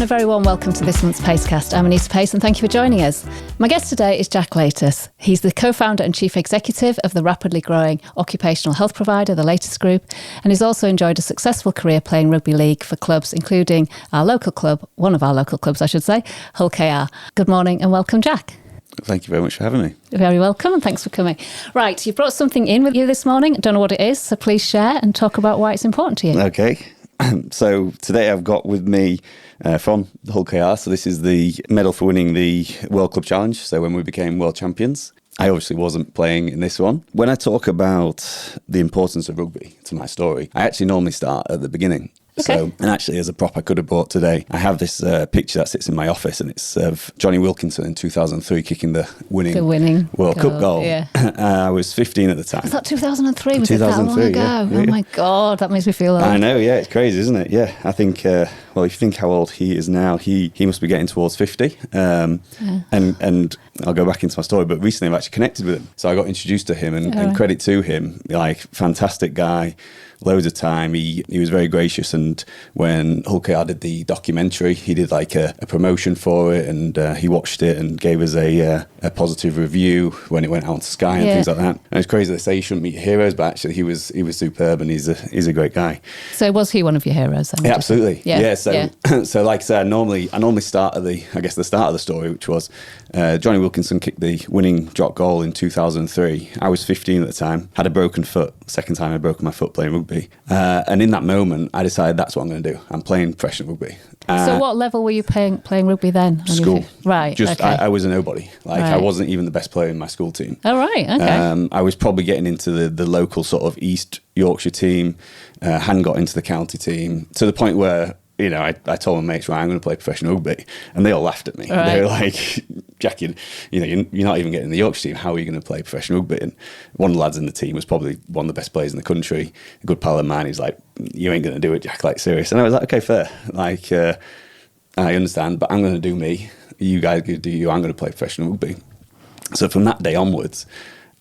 a very warm welcome to this month's Pacecast. I'm Anita Pace and thank you for joining us. My guest today is Jack Latus. He's the co-founder and chief executive of the rapidly growing occupational health provider, the Latus Group, and he's also enjoyed a successful career playing rugby league for clubs, including our local club, one of our local clubs, I should say, Hull KR. Good morning and welcome, Jack. Thank you very much for having me. You're very welcome and thanks for coming. Right, you've brought something in with you this morning. I don't know what it is, so please share and talk about why it's important to you. Okay. So today I've got with me from the Hull KR. So this is the medal for winning the World Club Challenge. So when we became world champions, I obviously wasn't playing in this one. When I talk about the importance of rugby to my story, I actually normally start at the beginning. Okay. So, and actually as a prop I could have bought today, I have this picture that sits in my office and it's of Johnny Wilkinson in 2003 kicking the winning World Cup goal. Yeah. I was 15 at the time. Was that 2003? Was it that long 2003, ago? yeah. Oh my God, that makes me feel old. I know, yeah, it's crazy, isn't it? Yeah, I think, well, if you think how old he is now, he must be getting towards 50. And I'll go back into my story, but recently I've actually connected with him. So I got introduced to him and credit to him, like, fantastic guy. Loads of time. He was very gracious, and when Hull KR did the documentary, he did like a promotion for it, and he watched it and gave us a positive review when it went out to Sky and things like that. And it's crazy they say you shouldn't meet your heroes, but actually he was superb, and he's a great guy. So was he one of your heroes then? Yeah, absolutely. Yeah. Yeah. So like I said, I normally start at the start of the story, which was Johnny Wilkinson kicked the winning drop goal in 2003. I was 15 at the time, had a broken foot. Second time I'd broken my foot playing rugby. And in that moment, I decided that's what I'm going to do. I'm playing professional rugby. So what level were you playing rugby then? School. Right. Just, okay. I was a nobody. Like, I wasn't even the best player in my school team. Oh, right. Okay. I was probably getting into the local sort of East Yorkshire team, hadn't got into the county team, to the point where, you know, I told my mates, right, I'm going to play professional rugby. And they all laughed at me. Right. They were like, Jack, you're not even getting the Yorkshire team. How are you going to play professional rugby? And one of the lads in the team was probably one of the best players in the country. A good pal of mine. He's like, you ain't going to do it, Jack, like, serious. And I was like, okay, fair. Like, I understand, but I'm going to do me. You guys do you. I'm going to play professional rugby. So from that day onwards,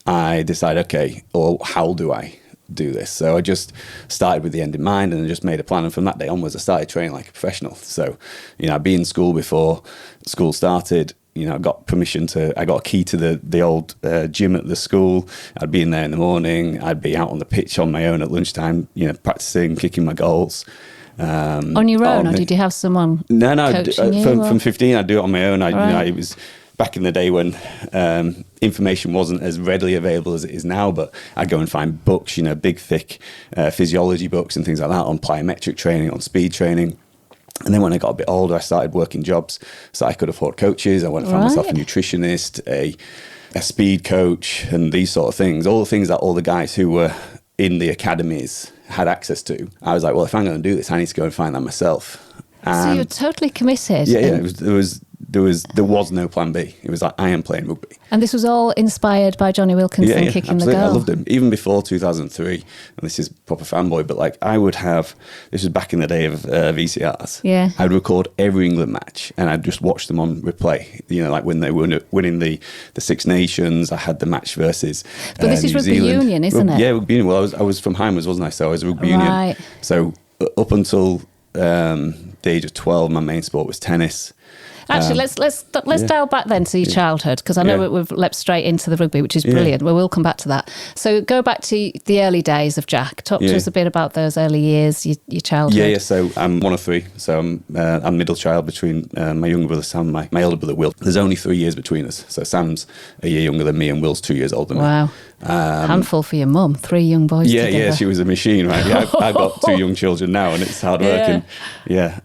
I decided, okay, well, how do I do this? So I just started with the end in mind and just made a plan, and from that day onwards I started training like a professional. So, you know, I'd be in school before school started. You know, I got a key to the old gym at the school. I'd be in there in the morning. I'd be out on the pitch on my own at lunchtime, you know, practicing, kicking my goals. On your own, or did you have someone coaching you? From 15 I'd do it on my own. You know, it was back in the day when information wasn't as readily available as it is now, but I'd go and find books, you know, big, thick physiology books and things like that on plyometric training, on speed training. And then when I got a bit older, I started working jobs so I could afford coaches. I went and found myself a nutritionist, a speed coach, and these sort of things. All the things that all the guys who were in the academies had access to. I was like, well, if I'm going to do this, I need to go and find that myself. So you're totally committed. Yeah. There was no plan B. It was like, I am playing rugby. And this was all inspired by Johnny Wilkinson kicking absolutely. the goal. I loved him. Even before 2003, and this is proper fanboy, but like this was back in the day of VCRs. Yeah. I'd record every England match and I'd just watch them on replay. You know, like when they were winning the Six Nations, I had the match versus But this is New Rugby Zealand. Union, isn't it? Yeah, Rugby Union. Well, I was from Hymers, wasn't I? So I was a Rugby Union. So up until the age of 12, my main sport was tennis. Actually, let's dial back then to your childhood, because I know we've leapt straight into the rugby, which is brilliant. Well, we'll come back to that. So go back to the early days of Jack. Talk to us a bit about those early years, your childhood. Yeah. So I'm one of three. So I'm middle child between my younger brother Sam and my elder brother Will. There's only 3 years between us. So Sam's a year younger than me and Will's 2 years older than me. Wow. Handful for your mum, 3 young boys together. Yeah, she was a machine, right? Yeah, I've got 2 young children now and it's hard working.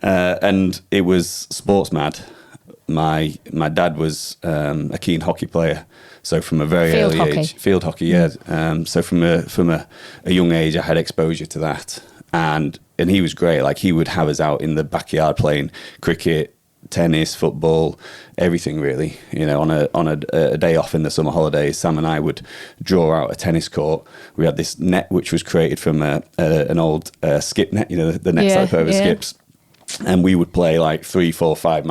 And it was sports mad. My dad was a keen hockey player, so from a very early age, field hockey, so from a young age, I had exposure to that, and he was great. Like, he would have us out in the backyard playing cricket, tennis, football, everything really. You know, on a day off in the summer holidays, Sam and I would draw out a tennis court. We had this net which was created from an old skip net, you know, the nets that over skips, and we would play like 3, 4, 5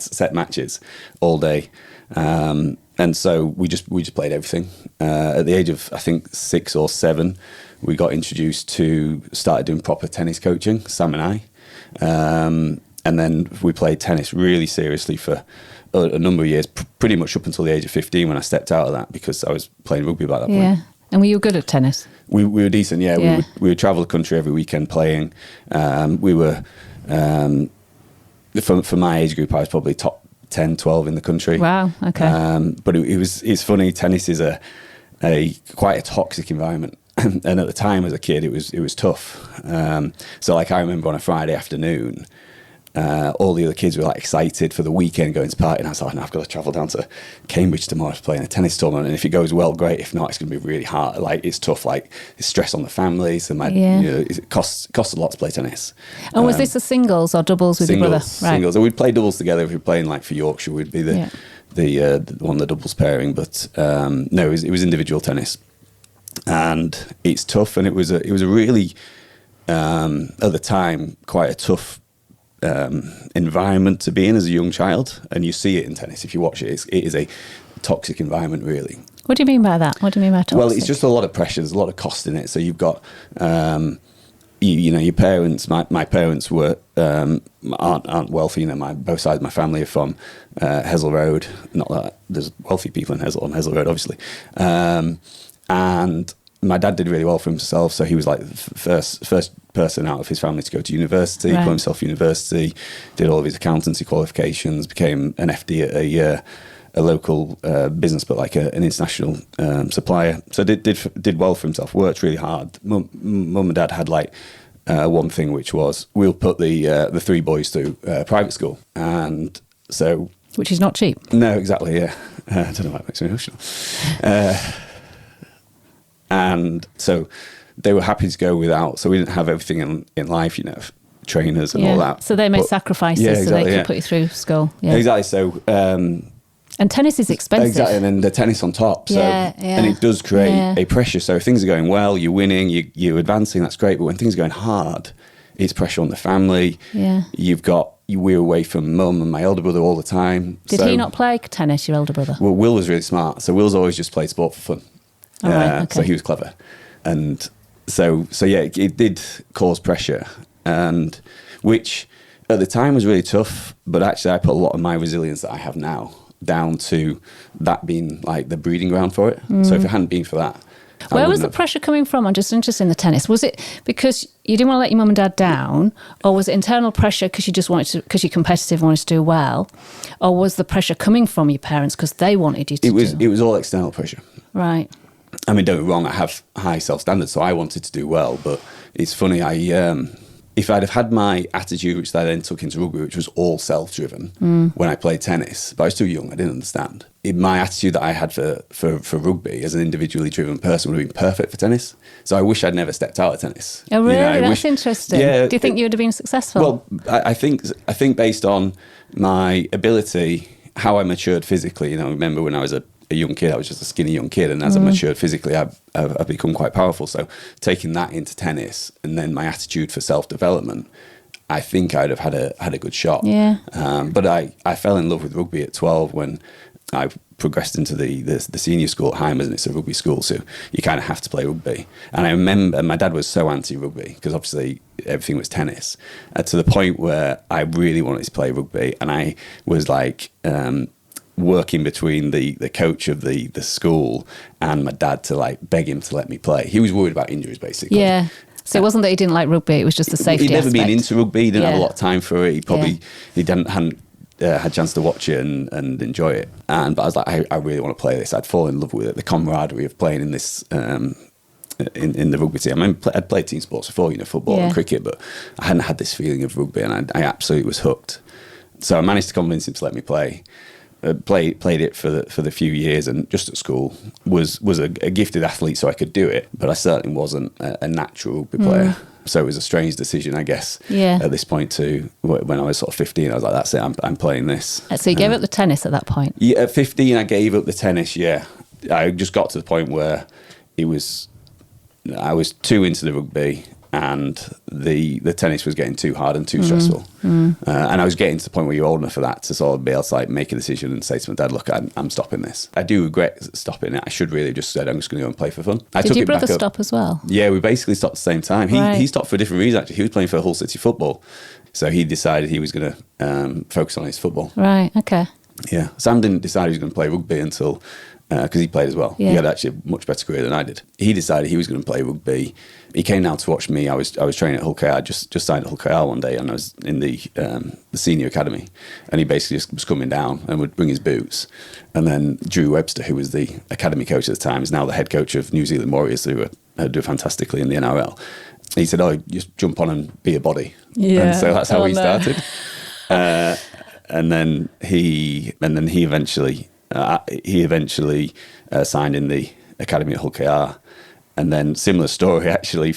set matches all day, and so we just played everything. At the age of I think 6 or 7, we got introduced to started doing proper tennis coaching, Sam and I, And then we played tennis really seriously for a number of years, pretty much up until the age of 15 when I stepped out of that because I was playing rugby by that point. Yeah. And were you good at tennis? We were decent, yeah. Yeah. We would travel the country every weekend playing. We were, for my age group, I was probably top 10, 12 in the country. Wow, okay. But it's funny, tennis is a quite a toxic environment. And at the time as a kid, it was tough. So like I remember on a Friday afternoon, all the other kids were like excited for the weekend going to party, and I was like, no, I've got to travel down to Cambridge tomorrow to play in a tennis tournament, and if it goes well, great. If not, it's going to be really hard. Like it's tough. Like it's stress on the family. So it costs a lot to play tennis. And was this a singles or doubles with your brother? Right. Singles. So we'd play doubles together. If we were playing like for Yorkshire, we'd be the one of the doubles pairing. But no, it was individual tennis, and it's tough. And it was a really at the time quite a tough environment to be in as a young child, and you see it in tennis if you watch it. It is a toxic environment, really. What do you mean by that? What do you mean by toxic? Well, it's just a lot of pressure. There's a lot of cost in it. So you've got your parents. My parents aren't wealthy. Both sides of my family are from Hessel Road. Not that there's wealthy people in Hessel Road, obviously. And my dad did really well for himself, so he was like the first person out of his family to go to university, put himself university, did all of his accountancy qualifications, became an FD at a local business, but like an international supplier. So did well for himself, worked really hard. Mum and dad had like one thing, which was we'll put the three boys through private school, and so which is not cheap. No, exactly. Yeah, I don't know why it makes me emotional. And so they were happy to go without. So we didn't have everything in life, trainers and all that. So they made sacrifices so they could put you through school. Yeah. Exactly. So and tennis is expensive. Exactly, and then the tennis on top. So and it does create a pressure. So if things are going well, you're winning, you're advancing. That's great. But when things are going hard, it's pressure on the family. Yeah. We're away from mum and my older brother all the time. Did he not play tennis, your older brother? Well, Will was really smart. So Will's always just played sport for fun. So he was clever, and so it did cause pressure, and which at the time was really tough. But actually, I put a lot of my resilience that I have now down to that being like the breeding ground for it. So if it hadn't been for that, where was the pressure coming from? I'm just interested in the tennis. Was it because you didn't want to let your mum and dad down, or was it internal pressure because you just wanted to, because you're competitive, wanted to do well, or was the pressure coming from your parents because they wanted you to? It was all external pressure. Right. I mean, don't get me wrong, I have high self-standards, so I wanted to do well, but it's funny, if I'd have had my attitude, which I then took into rugby, which was all self-driven, when I played tennis, but I was too young, I didn't understand. My attitude that I had for rugby as an individually driven person would have been perfect for tennis, so I wish I'd never stepped out of tennis. Oh, really? That's interesting. Yeah, do you think you would have been successful? Well, I think based on my ability, how I matured physically, remember when I was a young kid, I was just a skinny young kid, and as I matured physically, I've become quite powerful. So taking that into tennis, and then my attitude for self-development, I think I'd have had a good shot. Yeah. But I fell in love with rugby at 12 when I progressed into the senior school at Hymers, and it's a rugby school, so you kind of have to play rugby. And I remember my dad was so anti-rugby because obviously everything was tennis, to the point where I really wanted to play rugby, and I was like working between the coach of the school and my dad to like beg him to let me play. He was worried about injuries, basically. Yeah. So it wasn't that he didn't like rugby; it was just the safety aspect. He'd never been into rugby. He didn't have a lot of time for it. He hadn't had a chance to watch it and enjoy it. But I was like, I really want to play this. I'd fallen in love with it. The camaraderie of playing in this. In the rugby team. I mean, I'd played team sports before, football and cricket, but I hadn't had this feeling of rugby, and I absolutely was hooked. So I managed to convince him to let me play. Played it for the few years, and just at school was a gifted athlete, so I could do it, but I certainly wasn't a natural rugby player. So it was a strange decision, I guess. Yeah. At this point, too, when I was sort of 15, I was like, "That's it, I'm playing this." So you gave up the tennis at that point? Yeah, at 15, I gave up the tennis. Yeah, I just got to the point where I was too into the rugby. and the tennis was getting too hard and too stressful. And I was getting to the point where you're old enough for that to sort of be able to like make a decision and say to my dad, look, I'm stopping this. I do regret stopping it. I should really have just said, I'm just going to go and play for fun. Did your brother stop as well? Yeah, we basically stopped at the same time. He stopped for a different reason, actually. He was playing for Hull City Football. So he decided he was going to focus on his football. Right, okay. Yeah. Sam didn't decide he was going to play rugby until, because he played as well. Yeah. He had actually a much better career than I did. He decided he was going to play rugby. He came down to watch me. I was training at Hull KR, just signed at Hull KR one day, and I was in the senior academy. And he basically just was coming down and would bring his boots. And then Drew Webster, who was the academy coach at the time, is now the head coach of New Zealand Warriors, who are doing fantastically in the NRL. He said, "Oh, just jump on and be a body." Yeah. And so that's how he started. And then he eventually signed in the academy at Hull KR. And then similar story actually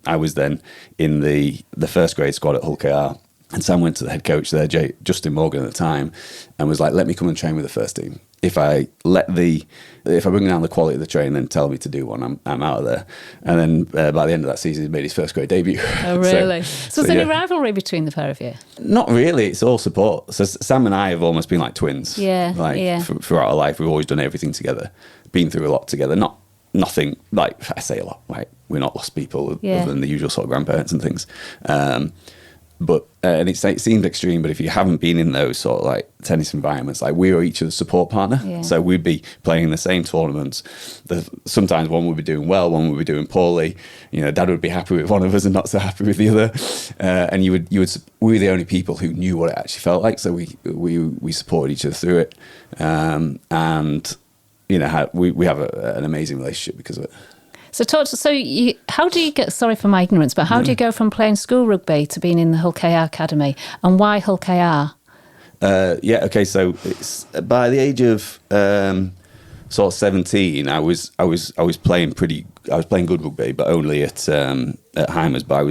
I was then in the first grade squad at Hull KR, and Sam went to the head coach there, Justin Morgan at the time, and was like, "Let me come and train with the first team. If I bring down the quality of the training and tell me to do one, I'm out of there." And then by the end of that season, he made his first grade debut. Oh, really? So was there any rivalry between the pair of you? Not really. It's all support. So Sam and I have almost been like twins. Yeah. Throughout our life, we've always done everything together, been through a lot together. Nothing, like I say a lot, like we're not lost people other than the usual sort of grandparents and things. But and it seems extreme, but if you haven't been in those sort of like tennis environments, like we were each other's support partner. Yeah. So we'd be playing in the same tournaments. Sometimes one would be doing well, one would be doing poorly. You know, Dad would be happy with one of us and not so happy with the other. And we were the only people who knew what it actually felt like. So we supported each other through it. And you know, we have an amazing relationship because of it. So how do you get, sorry for my ignorance, but how do you go from playing school rugby to being in the Hull KR Academy? And why Hull KR? So it's by the age of sort of 17, I was playing good rugby, but only at Heimers. But I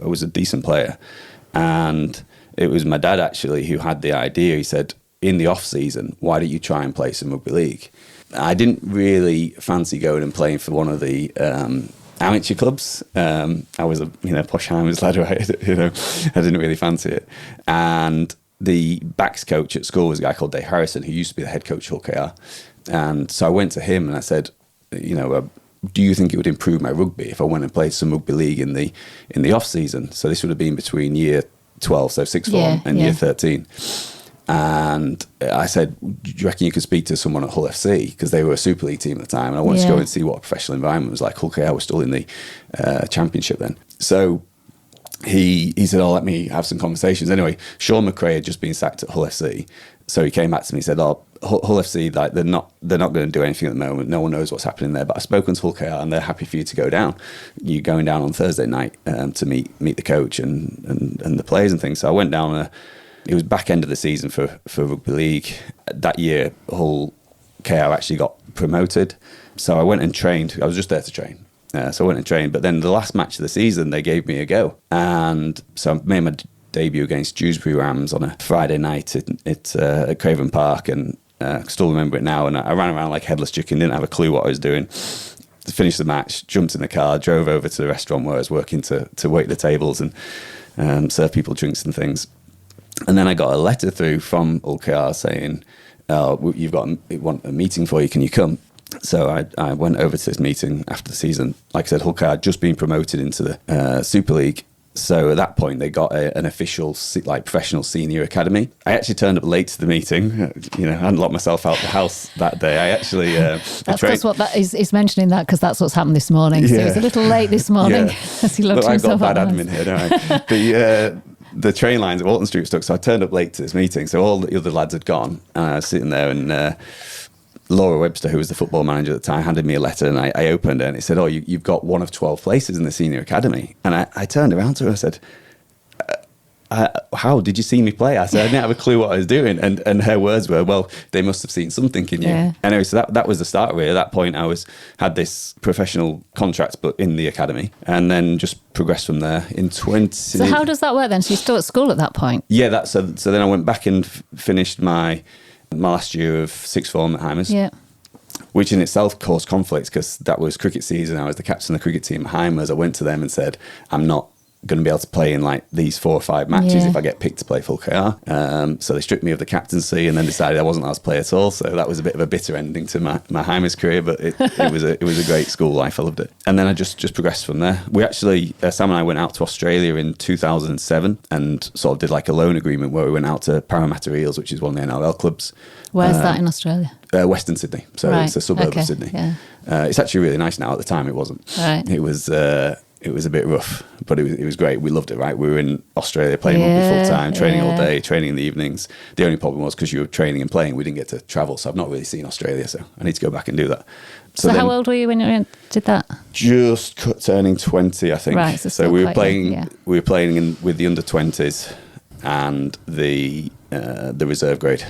was a decent player, and it was my dad actually who had the idea. He said, in the off season, why don't you try and play some rugby league? I didn't really fancy going and playing for one of the amateur clubs. I was a posh Heimers lad, right? I didn't really fancy it. And the backs coach at school was a guy called Dave Harrison, who used to be the head coach at Hull KR. And so I went to him and I said, do you think it would improve my rugby if I went and played some rugby league in the off season? So this would have been between year 12, so sixth form, and year 13. And I said, do you reckon you could speak to someone at Hull FC? Because they were a Super League team at the time. And I wanted to go and see what a professional environment was like. Hull KR was still in the championship then. So he said, let me have some conversations. Anyway, Sean McRae had just been sacked at Hull FC. So he came back to me and said, Hull FC, like they're not going to do anything at the moment. No one knows what's happening there. But I've spoken to Hull KR and they're happy for you to go down. You're going down on Thursday night to meet the coach and the players and things. So I went down. It was back end of the season for rugby league. That year, Hull KR actually got promoted. So I went and trained. I was just there to train. So I went and trained. But then the last match of the season, they gave me a go. And so I made my debut against Dewsbury Rams on a Friday night at Craven Park. And I still remember it now. And I ran around like headless chicken, didn't have a clue what I was doing. Finished the match, jumped in the car, drove over to the restaurant where I was working to wait the tables and serve people drinks and things. And then I got a letter through from Hull KR saying, we want a meeting for you, can you come? So I went over to this meeting after the season. Like I said, Hull KR had just been promoted into the Super League. So at that point, they got an official professional senior academy. I actually turned up late to the meeting. I hadn't locked myself out the house that day. I actually... that's what that is mentioning that, because that's what's happened this morning. So he was a little late this morning as he locked himself out. I've got bad admin here, don't I? The train lines at Walton Street stuck, so I turned up late to this meeting. So all the other lads had gone, and I was sitting there, and Laura Webster, who was the football manager at the time, handed me a letter, and I opened it, and it said, you've got one of 12 places in the senior academy. And I turned around to her and I said, how did you see me play? I said, I didn't have a clue what I was doing. And her words were, well, they must have seen something in you. Yeah. Anyway, so that was the start really. At that point, I had this professional contract, but in the academy, and then just progressed from there in 20... So how does that work then? So you're still at school at that point? Yeah, so then I went back and finished my last year of sixth form at Heimers. Yeah. which in itself caused conflicts because that was cricket season. I was the captain of the cricket team, Heimers. I went to them and said, I'm not going to be able to play in like these 4 or 5 matches if I get picked to play full KR. So they stripped me of the captaincy and then decided I wasn't allowed to play at all. So that was a bit of a bitter ending to my Heimers career, but it was a great school life. I loved it. And then I just progressed from there. We actually, Sam and I went out to Australia in 2007 and sort of did like a loan agreement where we went out to Parramatta Eels, which is one of the NRL clubs. Where's that in Australia? Western Sydney. So it's a suburb of Sydney. Yeah. It's actually really nice now. At the time, it wasn't. Right. It was a bit rough, but it was great. We loved it, right? We were in Australia playing rugby full time, training all day, training in the evenings. The only problem was because you were training and playing, we didn't get to travel. So I've not really seen Australia, so I need to go back and do that. So how old were you when you did that? Just turning 20, I think. Right. So we were playing. We were playing with the under-20s and the reserve grade.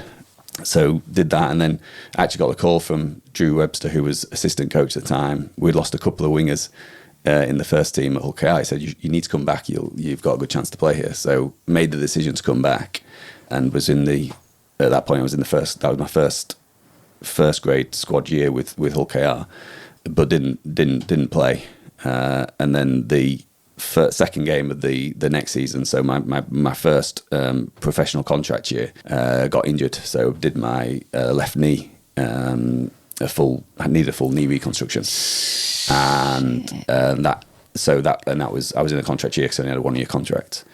So did that, and then actually got a call from Drew Webster, who was assistant coach at the time. We'd lost a couple of wingers in the first team at Hull KR. He said, you need to come back. You've got a good chance to play here. So made the decision to come back, and was at that point I was in the first. That was my first grade squad year with Hull KR, but didn't play. And then the second game of the next season, so my first professional contract year, got injured. So did my left knee. I needed a full knee reconstruction, and I was in a contract year because I only had a 1-year contract.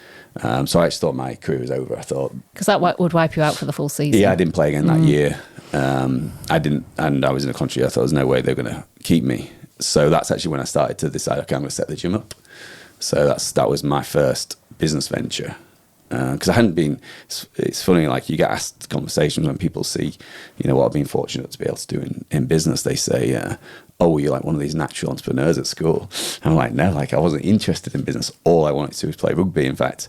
So I actually thought my career was over. I thought because that would wipe you out for the full season. Yeah, I didn't play again that year. I didn't, and I was in a contract year. I thought there's no way they're going to keep me. So that's actually when I started to decide, okay, I'm going to set the gym up. So that was my first business venture. Because I hadn't been, it's funny, like you get asked conversations when people see, what I've been fortunate to be able to do in business. They say, oh, you're like one of these natural entrepreneurs at school. I'm like, no, like I wasn't interested in business. All I wanted to do was play rugby. In fact,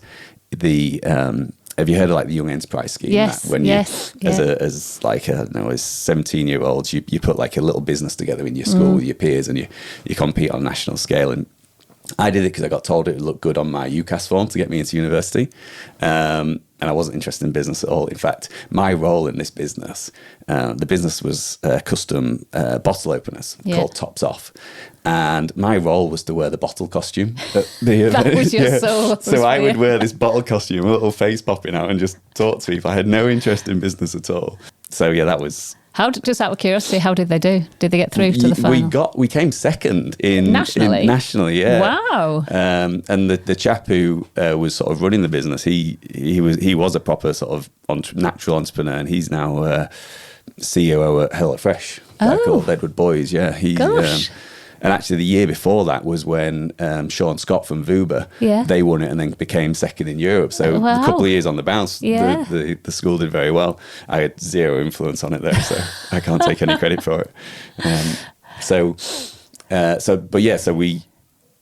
have you heard of like the Young Enterprise Scheme? Yes. When as 17-year-olds, you put like a little business together in your school with your peers and you compete on a national scale. And I did it because I got told it would look good on my UCAS form to get me into university. And I wasn't interested in business at all. In fact, my role in this business, the business was custom bottle openers called Tops Off. And my role was to wear the bottle costume. That was your soul. So I would wear this bottle costume, a little face popping out, and just talk to people. I had no interest in business at all. So yeah, that was... Just out of curiosity, how did they do? Did they get through to the final? We came second nationally. Nationally, yeah. Wow. And the chap who was sort of running the business, he was a proper sort of natural entrepreneur, and he's now CEO at HelloFresh. Called Edward Boys. Yeah, Gosh. And actually, the year before that was when Sean Scott from Vuba, they won it and then became second in Europe. So a couple of years on the bounce, the school did very well. I had zero influence on it though, so I can't take any credit for it.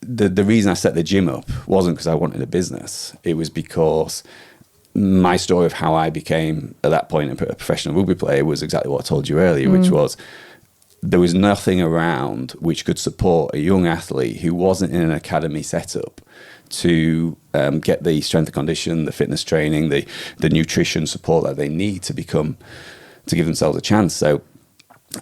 The reason I set the gym up wasn't because I wanted a business. It was because my story of how I became, at that point, a professional rugby player was exactly what I told you earlier, which was, there was nothing around which could support a young athlete who wasn't in an academy setup to get the strength and condition, the fitness training, the nutrition support that they need to give themselves a chance. So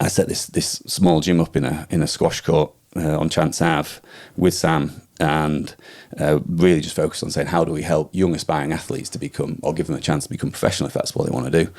I set this small gym up in a squash court on Chance Ave with Sam, and really just focused on saying, how do we help young aspiring athletes to become, or give them a chance to become professional if that's what they want to do.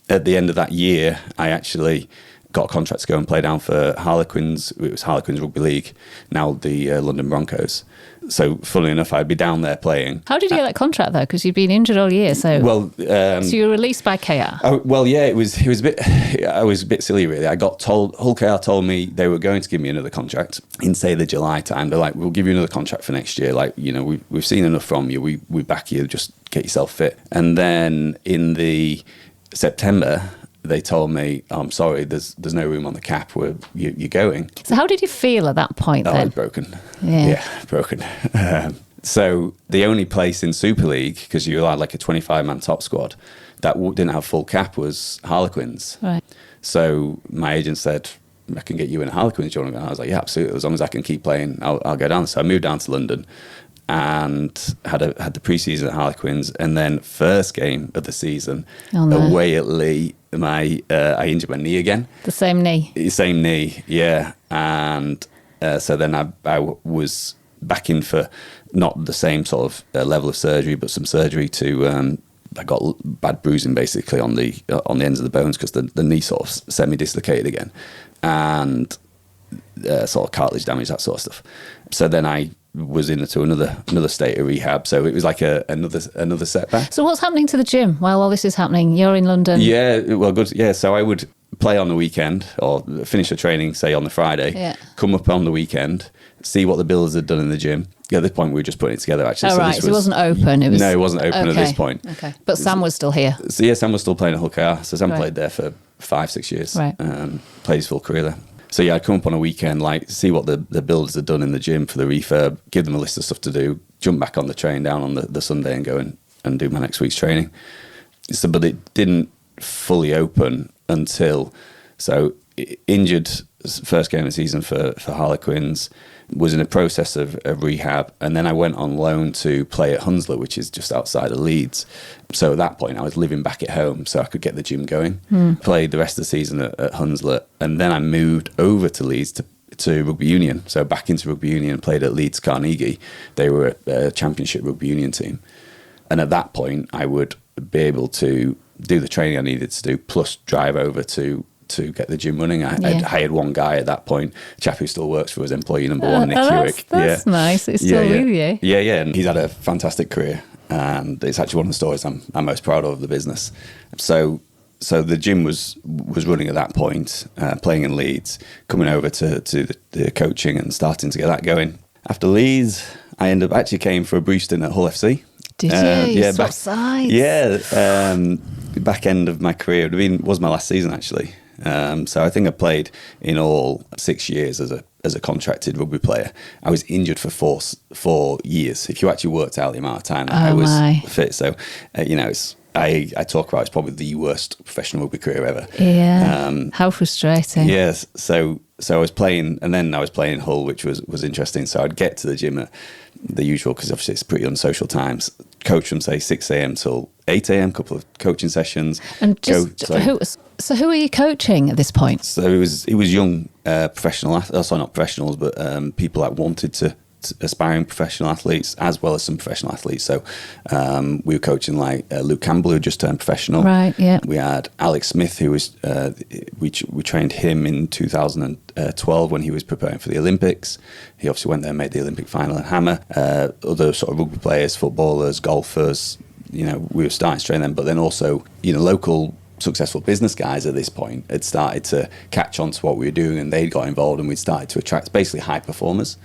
At the end of that year, I actually got a contract to go and play down for Harlequins. It was Harlequins Rugby League, now the London Broncos. So, funnily enough, I'd be down there playing. How did you get that contract though? Because you've been injured all year. So, so you were released by KR. It was a bit. I was a bit silly, really. I got told, Hull KR told me they were going to give me another contract in, say, the July time. They're like, we'll give you another contract for next year. Like, we've seen enough from you. We back you. Just get yourself fit. And then in the September, they told me, I'm sorry, there's no room on the cap where you're going. So how did you feel at that point then? I was broken. Yeah, broken. So the only place in Super League, because you allowed like a 25-man top squad, that didn't have full cap was Harlequins. Right. So my agent said, I can get you in Harlequins. Do you want to go? And I was like, yeah, absolutely. As long as I can keep playing, I'll go down. So I moved down to London and had the pre-season at Harlequins, and then first game of the season away at Lee. I injured my knee again. The same knee? Same knee, yeah. And so then I was back in for not the same sort of level of surgery, but some surgery to... I got bad bruising basically on the ends of the bones because the knee sort of semi-dislocated again, and sort of cartilage damage, that sort of stuff. So then I was into another state of rehab. So it was like another setback. So what's happening to the gym while all this is happening? You're in London. Yeah, well, good. Yeah, so I would play on the weekend or finish the training, say on the Friday, come up on the weekend, see what the builders had done in the gym. Yeah, at this point, we were just putting it together, actually. Oh, right. So it wasn't open? No, it wasn't open at this point. Okay. But Sam was still here? So, yeah, Sam was still playing at Hull KR. So Sam played there for 5-6 years. Right. Played his full career there. So, yeah, I'd come up on a weekend, see what the builders had done in the gym for the refurb, give them a list of stuff to do, jump back on the train down on the Sunday and go and do my next week's training. So, but it didn't fully open until... So, injured first game of the season for Harlequins, was in a process of rehab, and then I went on loan to play at Hunslet, which is just outside of Leeds. So at that point I was living back at home so I could get the gym going. Played the rest of the season at Hunslet, and then I moved over to Leeds to Rugby Union, so back into Rugby Union, played at Leeds Carnegie. They were a championship Rugby Union team, and at that point I would be able to do the training I needed to do, plus drive over to get the gym running. I hired one guy at that point, a chap who still works for us, employee number one, Nick Hewick. That's nice. It's still with you. Yeah, and he's had a fantastic career, and it's actually one of the stories I'm most proud of the business. So the gym was running at that point, playing in Leeds, coming over to the coaching and starting to get that going. After Leeds, I actually came for a brief stint at Hull FC. Did you? You swapped sides? Yeah, back end of my career. It was my last season, actually. So I think I played in all 6 years as a contracted rugby player. I was injured for 4 years. If you actually worked out the amount of time that I was fit, so I talk about it's probably the worst professional rugby career ever. Yeah. How frustrating. Yes. So I was playing, and then I was playing in Hull, which was interesting. So I'd get to the gym at the usual, because obviously it's pretty unsocial times. Coach from say 6 a.m. till 8 a.m. Couple of coaching sessions. And so who are you coaching at this point? So it was young professional, not professionals, but people that wanted to aspiring professional athletes, as well as some professional athletes. So we were coaching Luke Campbell, who just turned professional. Right, yeah. We had Alex Smith, who was we trained him in 2012 when he was preparing for the Olympics. He obviously went there and made the Olympic final in Hammer. Other sort of rugby players, footballers, golfers, we were starting to train them, but then also, local successful business guys at this point had started to catch on to what we were doing, and they got involved, and we'd started to attract basically high performers.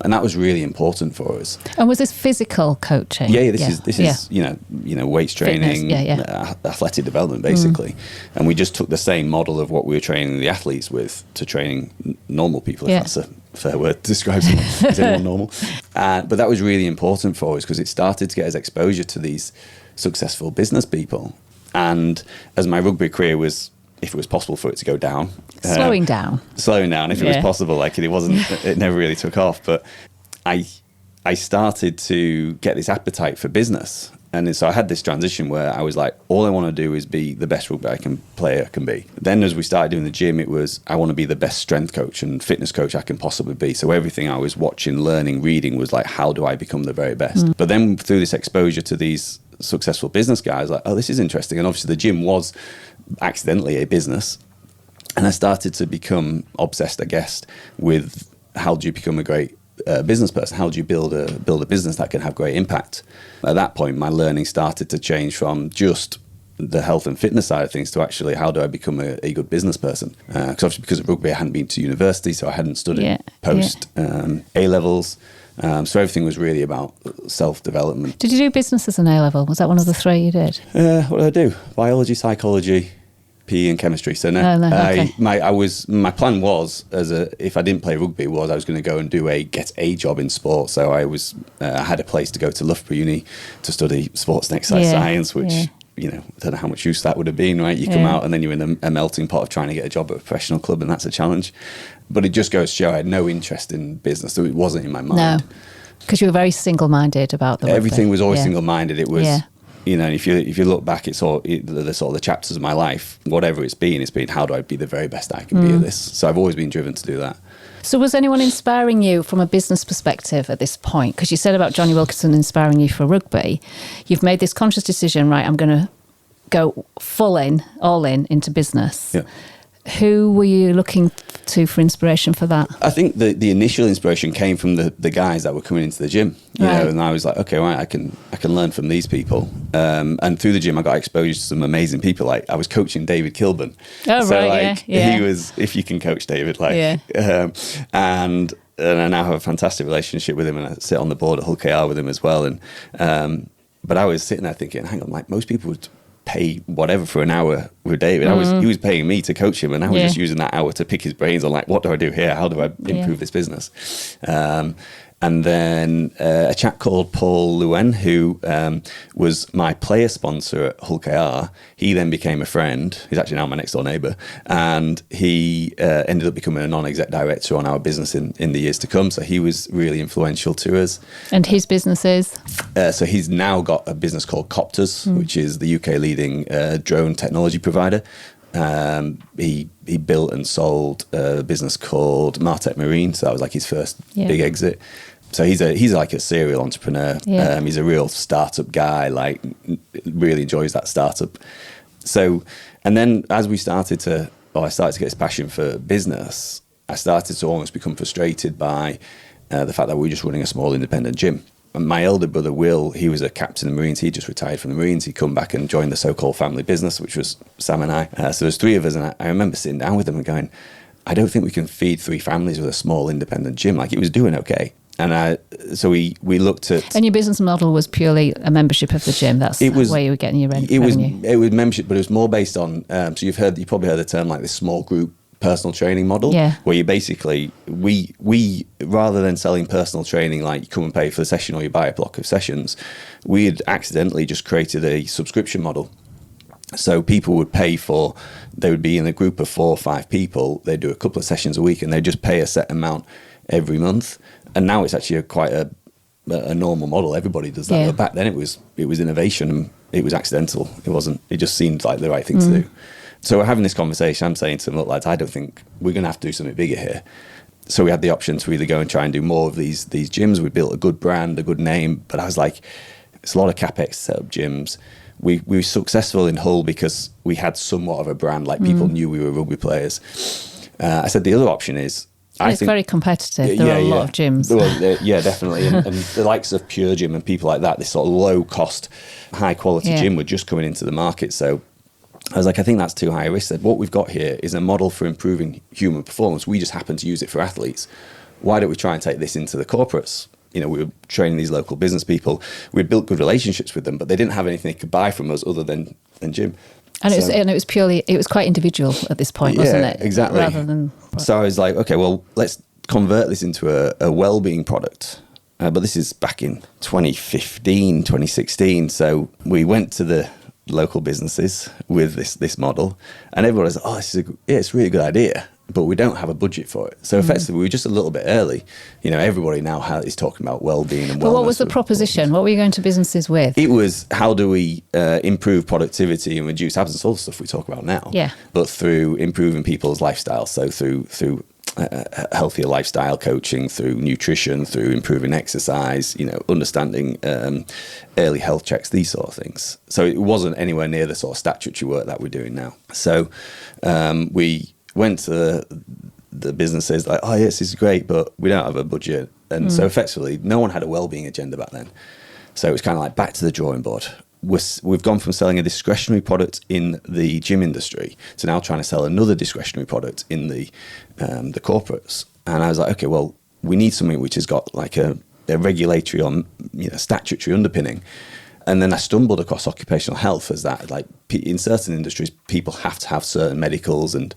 And that was really important for us. And was this physical coaching? Yeah, this is weights training, athletic development basically. And we just took the same model of what we were training the athletes with to training normal people, if that's a fair word to describe someone. Is anyone normal? But that was really important for us because it started to get us exposure to these successful business people. And as my rugby career was, if it was possible for it to go down. Slowing down, if it was possible. It never really took off. But I started to get this appetite for business. And so I had this transition where I was like, all I want to do is be the best rugby player I can be. Then as we started doing the gym, it was, I want to be the best strength coach and fitness coach I can possibly be. So everything I was watching, learning, reading was like, how do I become the very best? But then through this exposure to these successful business guys, like, oh, this is interesting. And obviously the gym was accidentally a business, and I started to become obsessed, I guess, with how do you become a great business person? How do you build a business that can have great impact? At that point, my learning started to change from just the health and fitness side of things to actually how do I become a good business person? Because obviously because of rugby, I hadn't been to university, so I hadn't studied post A-levels. So everything was really about self-development. Did you do business as an A-level? Was that one of the three you did? What did I do? Biology, psychology, PE and chemistry. So okay. My plan was, if I didn't play rugby, I was going to go and get a job in sport. So I had a place to go to Loughborough Uni to study sports and exercise science, which I don't know how much use that would have been, right? You come out and then you're in a melting pot of trying to get a job at a professional club, and that's a challenge. But it just goes to show I had no interest in business. So it wasn't in my mind. No, because you were very single-minded about the Everything was always single-minded. It was You know, if you look back, it's all the sort of the chapters of my life, whatever it's been how do I be the very best I can be at this? So I've always been driven to do that. So was anyone inspiring you from a business perspective at this point? Because you said about Johnny Wilkinson inspiring you for rugby. You've made this conscious decision, right, I'm going to go all in into business. Yeah. Who were you looking to for inspiration for that? I think the initial inspiration came from the guys that were coming into the gym, you know, and I was like, okay, right, I can learn from these people. And through the gym, I got exposed to some amazing people. Like I was coaching David Kilburn. Oh, so, right, he was, if you can coach David, and I now have a fantastic relationship with him, and I sit on the board at Hull KR with him as well. And but I was sitting there thinking, hang on, like most people would pay whatever for an hour with David. He was paying me to coach him, and I was just using that hour to pick his brains on like, what do I do here? How do I improve this business? And then a chap called Paul Luen, who was my player sponsor at Hull KR, he then became a friend. He's actually now my next door neighbour. And he ended up becoming a non-exec director on our business in the years to come. So he was really influential to us. And his business is? So he's now got a business called Copters, which is the UK leading drone technology provider. He built and sold a business called Martech Marine, so that was like his first big exit. So he's like a serial entrepreneur. He's a real startup guy, like really enjoys that startup. So, and then as I started to get this passion for business, I started to almost become frustrated by the fact that we were just running a small independent gym. My elder brother, Will, he was a captain in the Marines. He just retired from the Marines. He'd come back and joined the so-called family business, which was Sam and I. So there's three of us, and I remember sitting down with them and going, I don't think we can feed three families with a small independent gym. Like, it was doing okay. And so we looked at... And your business model was purely a membership of the gym. That's where you were getting your revenue. It was membership, but it was more based on... so you probably heard the term like this small group personal training model, where you basically, we rather than selling personal training, like you come and pay for the session or you buy a block of sessions, we had accidentally just created a subscription model. So people would they would be in a group of 4 or 5 people, they'd do a couple of sessions a week, and they'd just pay a set amount every month. And now it's actually quite a normal model. Everybody does that. But back then it was innovation, and it was accidental. It just seemed like the right thing to do. So we're having this conversation. I'm saying to them, look, lads, I don't think we're going to have to do something bigger here. So we had the option to either go and try and do more of these gyms. We built a good brand, a good name. But I was like, it's a lot of CapEx to set up gyms. We were successful in Hull because we had somewhat of a brand. Like people knew we were rugby players. I said the other option is... It's very competitive. There are a lot of gyms. Well, yeah, definitely. And the likes of Pure Gym and people like that, this sort of low-cost, high-quality gym were just coming into the market. So I was like, I think that's too high a risk. What we've got here is a model for improving human performance. We just happen to use it for athletes. Why don't we try and take this into the corporates? You know, we were training these local business people. We'd built good relationships with them, but they didn't have anything they could buy from us other than gym. And it was quite individual at this point, wasn't it? Exactly. Rather than... So I was like, okay, well, let's convert this into a Wellbeing product. But this is back in 2015, 2016. So we went to the local businesses with this model, and everyone was like, oh, it's a really good idea, but we don't have a budget for it. So effectively, we were just a little bit early. You know, everybody now is talking about well-being and wellness. But what was the proposition? What were you going to businesses with? It was, how do we improve productivity and reduce absence, all the stuff we talk about now. Yeah. But through improving people's lifestyle. So through healthier lifestyle coaching, through nutrition, through improving exercise, you know, understanding early health checks, these sort of things. So it wasn't anywhere near the sort of statutory work that we're doing now. So we went to the businesses like, oh yes, this is great, but we don't have a budget. And so effectively, no one had a wellbeing agenda back then. So it was kind of like back to the drawing board. We've gone from selling a discretionary product in the gym industry to now trying to sell another discretionary product in the corporates. And I was like, okay, well, we need something which has got like a regulatory statutory underpinning. And then I stumbled across occupational health as that, like in certain industries, people have to have certain medicals. And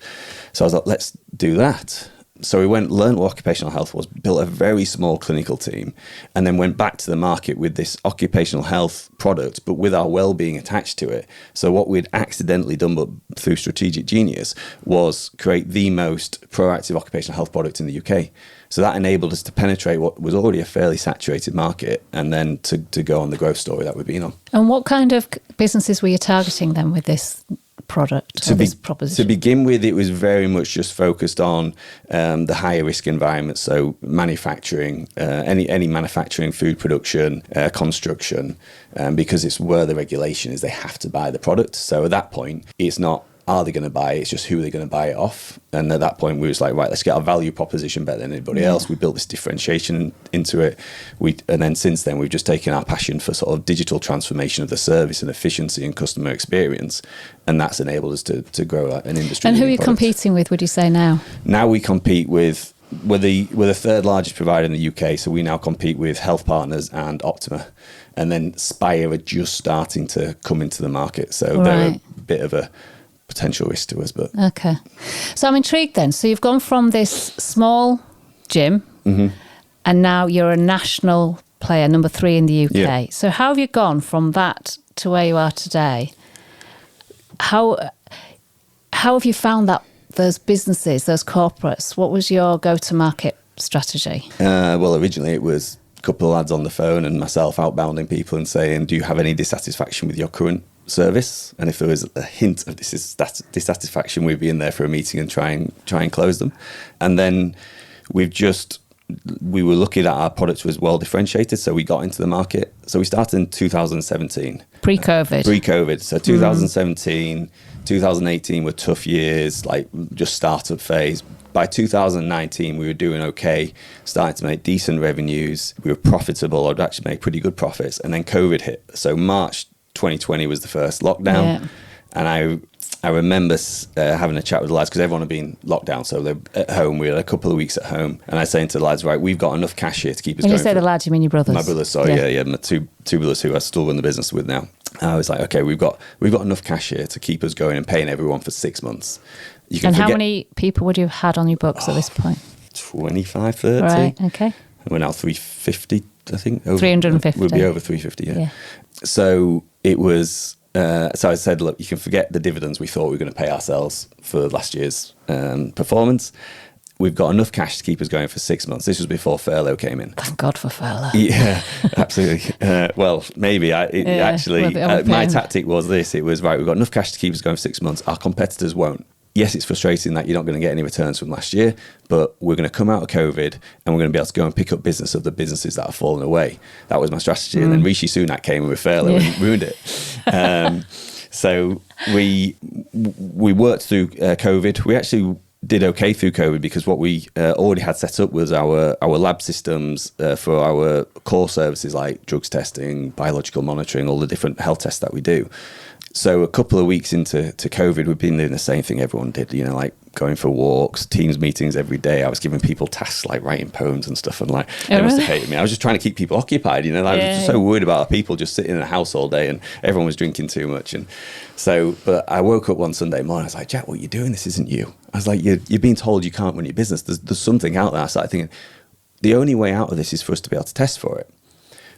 so I was like, let's do that. So we learned what occupational health was, built a very small clinical team, and then went back to the market with this occupational health product, but with our well-being attached to it. So what we'd accidentally done, but through strategic genius, was create the most proactive occupational health product in the UK. So that enabled us to penetrate what was already a fairly saturated market, and then to go on the growth story that we've been on. And what kind of businesses were you targeting then with this product or this proposition? To begin with, it was very much just focused on the higher risk environment, so manufacturing, any manufacturing, food production, construction, because it's where the regulation is, they have to buy the product. So at that point, it's not are they going to buy it, it's just who they're going to buy it off. And at that point, we was like, right, let's get our value proposition better than anybody else. We built this differentiation into it. And then since then, we've just taken our passion for sort of digital transformation of the service and efficiency and customer experience. And that's enabled us to grow an industry. And who are you competing with, would you say now? Now we compete with, we're the third largest provider in the UK. So we now compete with Health Partners and Optima. And then Spire are just starting to come into the market. So they're a bit of a potential risk to us. But okay. So I'm intrigued then. So you've gone from this small gym and now you're a national player, number 3 in the UK. Yeah. So how have you gone from that to where you are today? How have you found that those businesses, those corporates? What was your go-to-market strategy? Well, originally it was a couple of lads on the phone and myself outbounding people and saying, do you have any dissatisfaction with your current service? And if there was a hint of dissatisfaction, we'd be in there for a meeting and try and close them. And then we were lucky that our product was well differentiated, so we got into the market. So we started in 2017. Pre-COVID. So 2017, 2018 were tough years, like just startup phase. By 2019, we were doing okay, starting to make decent revenues. We were profitable, I'd actually make pretty good profits. And then COVID hit. So March 2020 was the first lockdown. And I remember having a chat with the lads because everyone had been locked down. So they're at home. We had a couple of weeks at home. And I was saying to the lads, right, we've got enough cash here to keep us going. When you say the lads, you mean your brothers? My brothers, sorry. Yeah. My two brothers who I still run the business with now. And I was like, okay, we've got enough cash here to keep us going and paying everyone for 6 months. And how many people would you have had on your books at this point? 25, 30. Right, okay. And we're now 350, I think. 350. We'll be over 350, yeah. So it was... so I said, look, you can forget the dividends we thought we were going to pay ourselves for last year's performance. We've got enough cash to keep us going for 6 months. This was before furlough came in. Thank God for furlough. Yeah, absolutely. Well, maybe. My tactic was this. It was, right, we've got enough cash to keep us going for 6 months. Our competitors won't. Yes, it's frustrating that you're not going to get any returns from last year, but we're going to come out of COVID and we're going to be able to go and pick up business of the businesses that have fallen away. That was my strategy. And then Rishi Sunak came with furlough and ruined it. So we worked through COVID. We actually did okay through COVID because what we already had set up was our lab systems for our core services like drugs testing, biological monitoring, all the different health tests that we do. So a couple of weeks into COVID, we've been doing the same thing everyone did, like going for walks, Teams meetings every day. I was giving people tasks like writing poems and stuff, and they must have hated me. I was just trying to keep people occupied, I was just so worried about people just sitting in a house all day and everyone was drinking too much. And so, but I woke up one Sunday morning, I was like, Jack, what are you doing? This isn't you. I was like, you're being told you can't run your business. There's something out there. I started thinking, the only way out of this is for us to be able to test for it.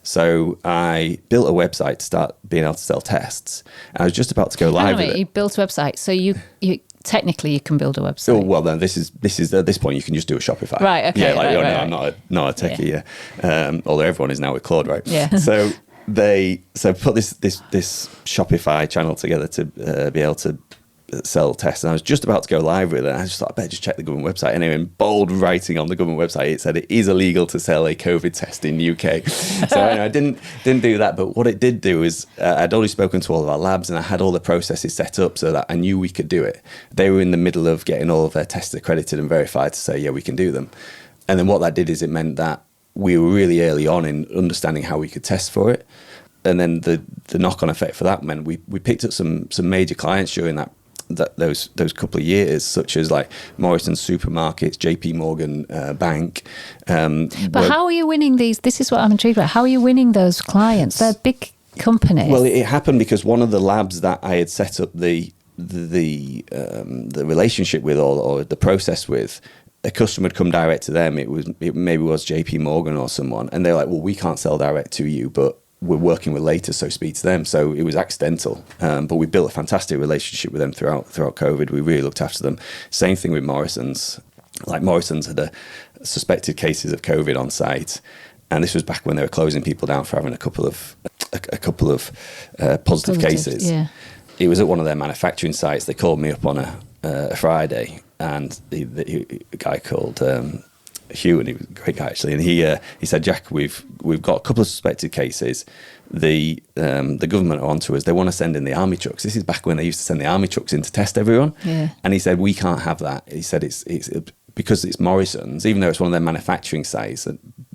So I built a website to start being able to sell tests. I was just about to go live with it. You built a website, so you technically you can build a website. Oh well, then this is at this point you can just do a Shopify. Right. Okay. Yeah. I'm not a techie. Yeah. Although everyone is now with Claude, right? Yeah. So put this Shopify channel together to be able to sell tests, and I was just about to go live with it. And I just thought I better just check the government website. Anyway, in bold writing on the government website, it said it is illegal to sell a COVID test in UK. So anyway, I didn't do that. But what it did do is I'd already spoken to all of our labs, and I had all the processes set up so that I knew we could do it. They were in the middle of getting all of their tests accredited and verified to say, yeah, we can do them. And then what that did is it meant that we were really early on in understanding how we could test for it. And then the knock-on effect for that meant we picked up some major clients during those couple of years, such as like Morrisons supermarkets, JP Morgan bank. But how are you winning these? This is what I'm intrigued about. How are you winning those clients? They're big companies. Well, it happened because one of the labs that I had set up the relationship with or the process with, a customer had come direct to them. It maybe was JP Morgan or someone, and they're like, well, we can't sell direct to you, but we're working with Latus, so speak to them. So it was accidental, but we built a fantastic relationship with them throughout COVID. We really looked after them. Same thing with Morrisons. Like Morrisons had suspected cases of COVID on site. And this was back when they were closing people down for having a couple of positive cases. Yeah. It was at one of their manufacturing sites. They called me up on a Friday, and a guy called Hugh, and he was a great guy actually. And he said, Jack, we've got a couple of suspected cases. The government are onto us. They want to send in the army trucks. This is back when they used to send the army trucks in to test everyone. Yeah. And he said, we can't have that. He said it's because it's Morrisons, even though it's one of their manufacturing sites.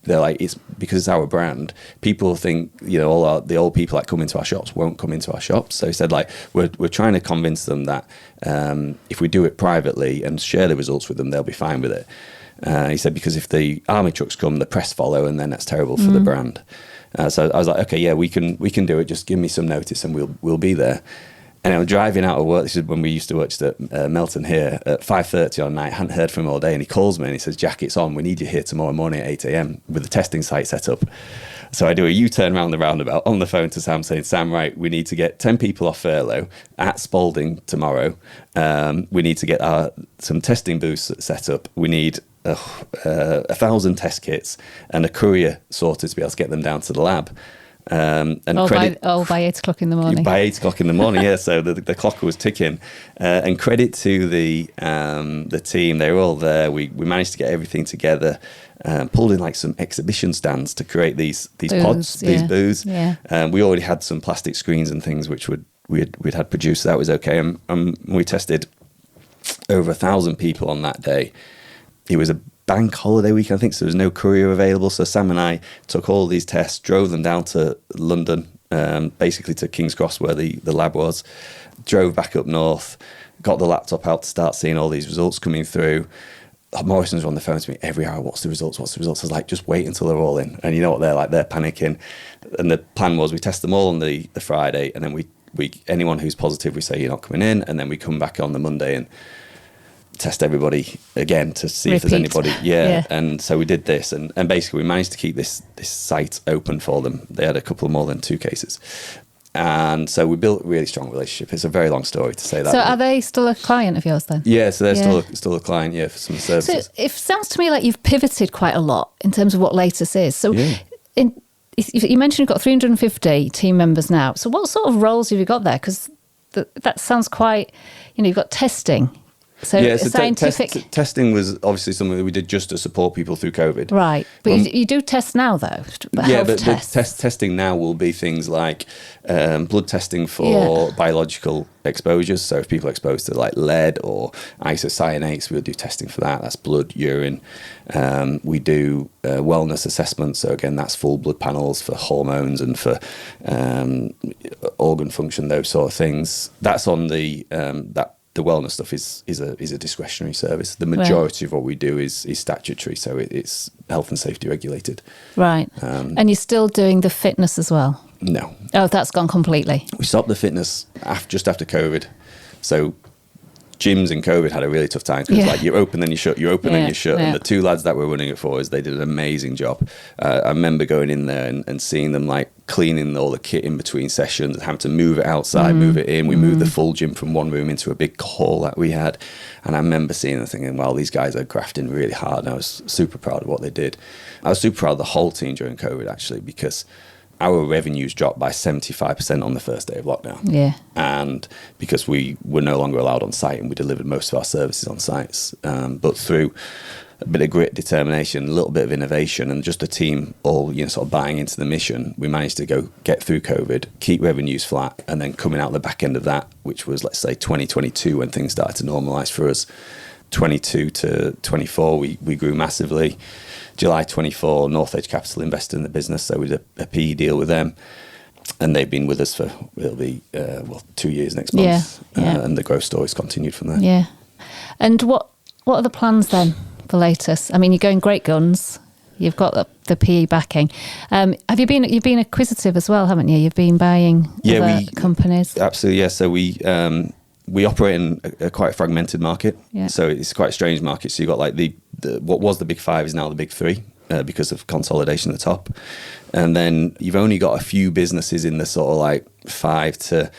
They're like, it's because it's our brand. People think, all the old people that come into our shops won't come into our shops. So he said, like, we're trying to convince them that if we do it privately and share the results with them, they'll be fine with it. He said, because if the army trucks come, the press follow, and then that's terrible for the brand. So I was like, okay, yeah, we can do it. Just give me some notice, and we'll be there. And I'm driving out of work. This is when we used to work at Melton here at 5:30 on night. Hadn't heard from him all day, and he calls me and he says, Jack, it's on. We need you here tomorrow morning at 8 a.m. with the testing site set up. So I do a U-turn around the roundabout on the phone to Sam, saying, Sam, right, we need to get 10 people off furlough at Spalding tomorrow. We need to get some testing booths set up. We need 1,000 test kits and a courier sorted to be able to get them down to the lab. And by 8 o'clock in the morning. By 8 o'clock in the morning, yeah. So the clock was ticking. And credit to the team, they were all there. We managed to get everything together. Pulled in like some exhibition stands to create these pods, these booths. Yeah. We already had some plastic screens and things which we'd had produced. So that was okay. And we tested over 1,000 people on that day. It was a bank holiday week, I think, so there was no courier available. So Sam and I took all these tests, drove them down to London, basically to King's Cross where the lab was, drove back up north, got the laptop out to start seeing all these results coming through. Morrisons were on the phone to me every hour, what's the results? I was like, just wait until they're all in. And you know what they're like, they're panicking. And the plan was we test them all on the Friday, and then we anyone who's positive, we say you're not coming in, and then we come back on the Monday and test everybody again to see if there's anybody. Yeah. And so we did this, and basically we managed to keep this site open for them. They had a couple of more than 2 cases. And so we built a really strong relationship. It's a very long story to say that. So are they still a client of yours then? Yeah, so they're still a client, for some services. So it sounds to me like you've pivoted quite a lot in terms of what Latus is. So you mentioned you've got 350 team members now. So what sort of roles have you got there? Because that sounds quite, you've got testing. So scientific testing was obviously something that we did just to support people through COVID. Right. But you do test now, though? But the testing now will be things like blood testing for biological exposures. So if people are exposed to like lead or isocyanates, we'll do testing for that. That's blood, urine. We do wellness assessments. So again, that's full blood panels for hormones and for organ function, those sort of things. That's on the wellness stuff is a discretionary service. The majority of what we do is statutory, so it's health and safety regulated. Right. And you're still doing the fitness as well? No. Oh, that's gone completely? We stopped the fitness just after COVID. So gyms in COVID had a really tough time because like you open then you shut, you open then you shut. And the 2 lads that were running it for us, they did an amazing job. I remember going in there and seeing them like cleaning all the kit in between sessions and having to move it outside, move it in. We moved the full gym from one room into a big hall that we had. And I remember seeing and thinking, wow, these guys are grafting really hard. And I was super proud of what they did. I was super proud of the whole team during COVID, actually, because our revenues dropped by 75% on the first day of lockdown. Yeah. And because we were no longer allowed on site and we delivered most of our services on sites. But through a bit of grit, determination, a little bit of innovation, and just the team all sort of buying into the mission, we managed to get through COVID, keep revenues flat, and then coming out the back end of that, which was, let's say, 2022 when things started to normalise for us. 22 to 24, we grew massively. July 24, North Edge Capital invested in the business, so we did a PE deal with them. And they've been with us for, it'll be, 2 years next month. And the growth story's continued from there. Yeah. And what are the plans then for Latus? I mean, you're going great guns. You've got the PE backing. You've been acquisitive as well, haven't you? You've been buying other companies. Absolutely, yeah. So we operate in a quite fragmented market. Yeah. So it's quite a strange market. So you've got like what was the big 5 is now the big 3 because of consolidation at the top. And then you've only got a few businesses in the sort of like 5 to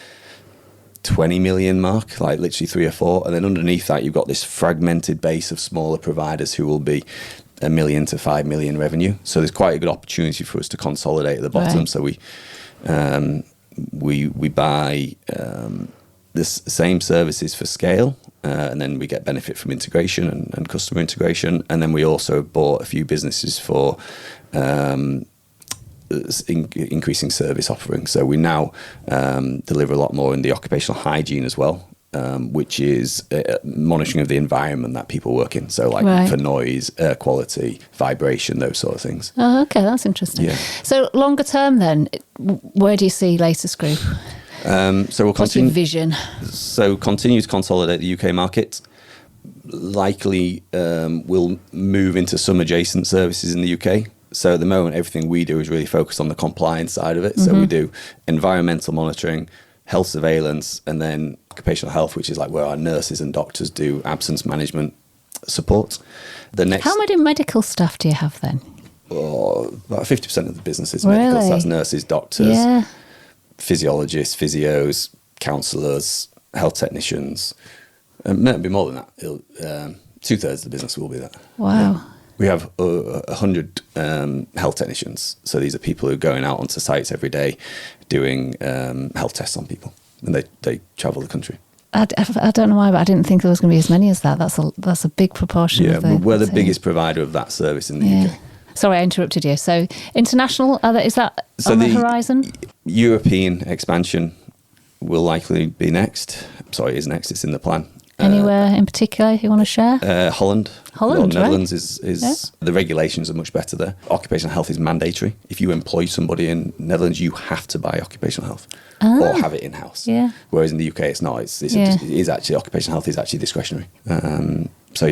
20 million mark, like literally 3 or 4. And then underneath that, you've got this fragmented base of smaller providers who will be 1 million to 5 million revenue. So there's quite a good opportunity for us to consolidate at the bottom. Right. So we buy the same services for scale, and then we get benefit from integration and customer integration. And then we also bought a few businesses for increasing service offerings. So we now deliver a lot more in the occupational hygiene as well, which is monitoring of the environment that people work in. So like for noise, air quality, vibration, those sort of things. Oh, okay, that's interesting. Yeah. So longer term then, where do you see Latus Group? So we'll What's your vision? So continue to consolidate the UK market. Likely we'll move into some adjacent services in the UK. So at the moment, everything we do is really focused on the compliance side of it. So we do environmental monitoring, health surveillance, and then occupational health, which is like where our nurses and doctors do absence management support. How many medical staff do you have then? About 50% of the business is medical. So that's nurses, doctors, physiologists, physios, counsellors, health technicians. It'll be more than that. 2/3 of the business will be that. Wow. Yeah. We have 100 health technicians. So these are people who are going out onto sites every day doing health tests on people. And they travel the country. I don't know why, but I didn't think there was going to be as many as that. That's a big proportion. Yeah, we're the biggest provider of that service in the UK. Sorry, I interrupted you. So international, is that on the horizon? European expansion will likely be next. Sorry, it is next. It's in the plan. Anywhere in particular you want to share? Holland. Holland, Netherlands is the regulations are much better there. Occupational health is mandatory. If you employ somebody in Netherlands, you have to buy occupational health or have it in-house. Yeah. Whereas in the UK, it's not. It is actually, occupational health is actually discretionary. So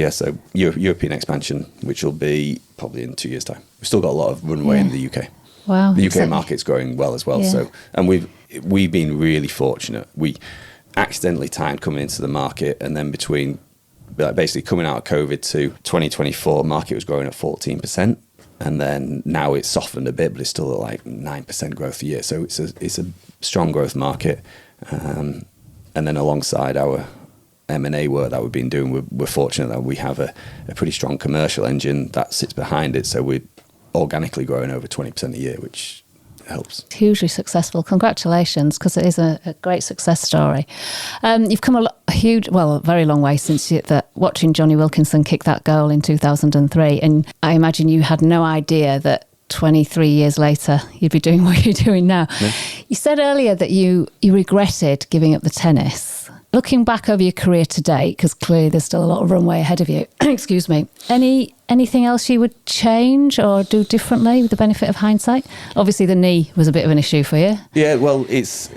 European expansion, which will be probably in 2 years' time. We've still got a lot of runway in the UK. Wow. The UK market's growing well as well. Yeah. So, and we've been really fortunate. We accidentally timed coming into the market, and then between basically coming out of COVID to 2024, market was growing at 14%, and then now it's softened a bit, but it's still at like 9% growth a year. So it's a strong growth market, and then alongside our M&A work that we've been doing, we're fortunate that we have a pretty strong commercial engine that sits behind it. So we're organically growing over 20% a year, which helps. Hugely successful. Congratulations, because it is a great success story. You've come a very long way since watching Johnny Wilkinson kick that goal in 2003, and I imagine you had no idea that 23 years later you'd be doing what you're doing now. Yeah. You said earlier that you regretted giving up the tennis. Looking back over your career to date, because clearly there's still a lot of runway ahead of you, excuse me, anything else you would change or do differently with the benefit of hindsight? Obviously the knee was a bit of an issue for you. Yeah, well, it's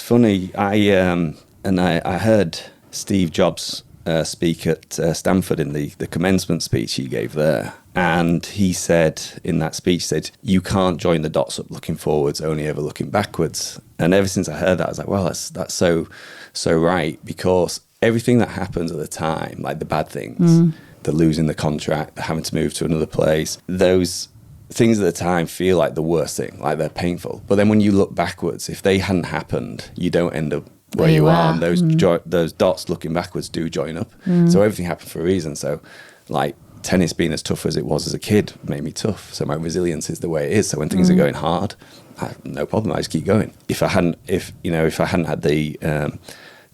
funny. I heard Steve Jobs speak at Stanford in the commencement speech he gave there. And he said in that speech, you can't join the dots up looking forwards, only ever looking backwards. And ever since I heard that, I was like, well, that's so right, because everything that happens at the time, like the bad things, the losing the contract, the having to move to another place, those things at the time feel like the worst thing, like they're painful. But then when you look backwards, if they hadn't happened, you don't end up where you are. And those dots looking backwards do join up. So everything happened for a reason. So like tennis being as tough as it was as a kid made me tough. So my resilience is the way it is. So when things are going hard, no problem, I just keep going. If I hadn't had the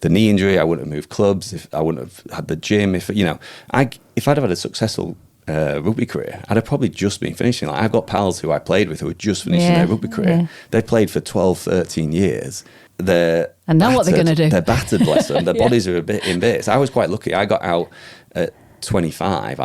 knee injury, I wouldn't have moved clubs. If I wouldn't have had the gym, if I'd have had a successful rugby career, I'd have probably just been finishing. Like, I've got pals who I played with who were just finishing their rugby career. Yeah. They played for 12, 13 years. And now what they're going to do? They're battered, bless them. Their bodies are a bit in bits. I was quite lucky. I got out at 25.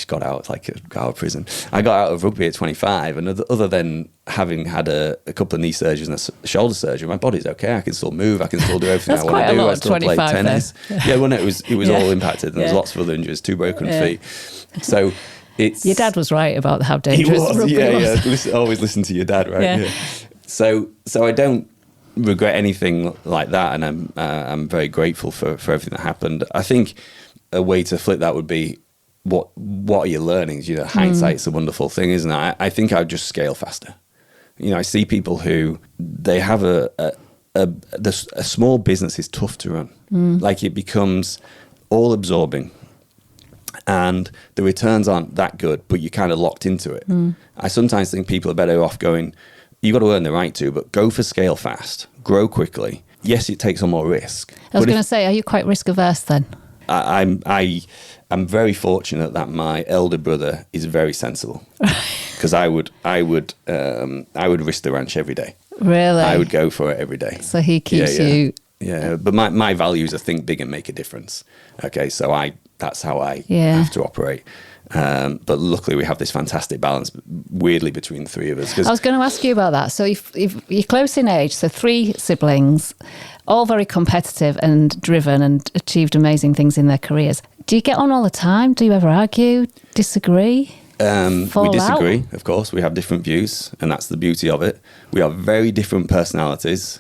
Got out of prison. I got out of rugby at 25, and other than having had a couple of knee surgeries and a shoulder surgery, my body's okay. I can still move. I can still do everything I want to do. I still play tennis. Yeah, well, it was all impacted. There was lots of other injuries, 2 broken feet. So it's your dad was right about how dangerous rugby was. Yeah. Always listen to your dad, right? Yeah. So I don't regret anything like that, and I'm very grateful for everything that happened. I think a way to flip that would be, what are your learnings? Hindsight's a wonderful thing, isn't it? I think I'd just scale faster. I see people who they have a small business is tough to run. Like, it becomes all absorbing, and the returns aren't that good, but you're kind of locked into it. I sometimes think people are better off going, you've got to earn the right to, but go for scale fast, grow quickly. Yes, it takes on more risk. I was going to say, are you quite risk averse then? I'm very fortunate that my elder brother is very sensible, because I would risk the ranch every day. Really? I would go for it every day. So he keeps you... Yeah, but my values are think big and make a difference. Okay, so that's how I have to operate. But luckily we have this fantastic balance, weirdly, between the three of us. I was going to ask you about that. So if you're close in age, so 3 siblings, all very competitive and driven and achieved amazing things in their careers. Do you get on all the time? Do you ever argue, disagree? We disagree, of course. We have different views, and that's the beauty of it. We have very different personalities,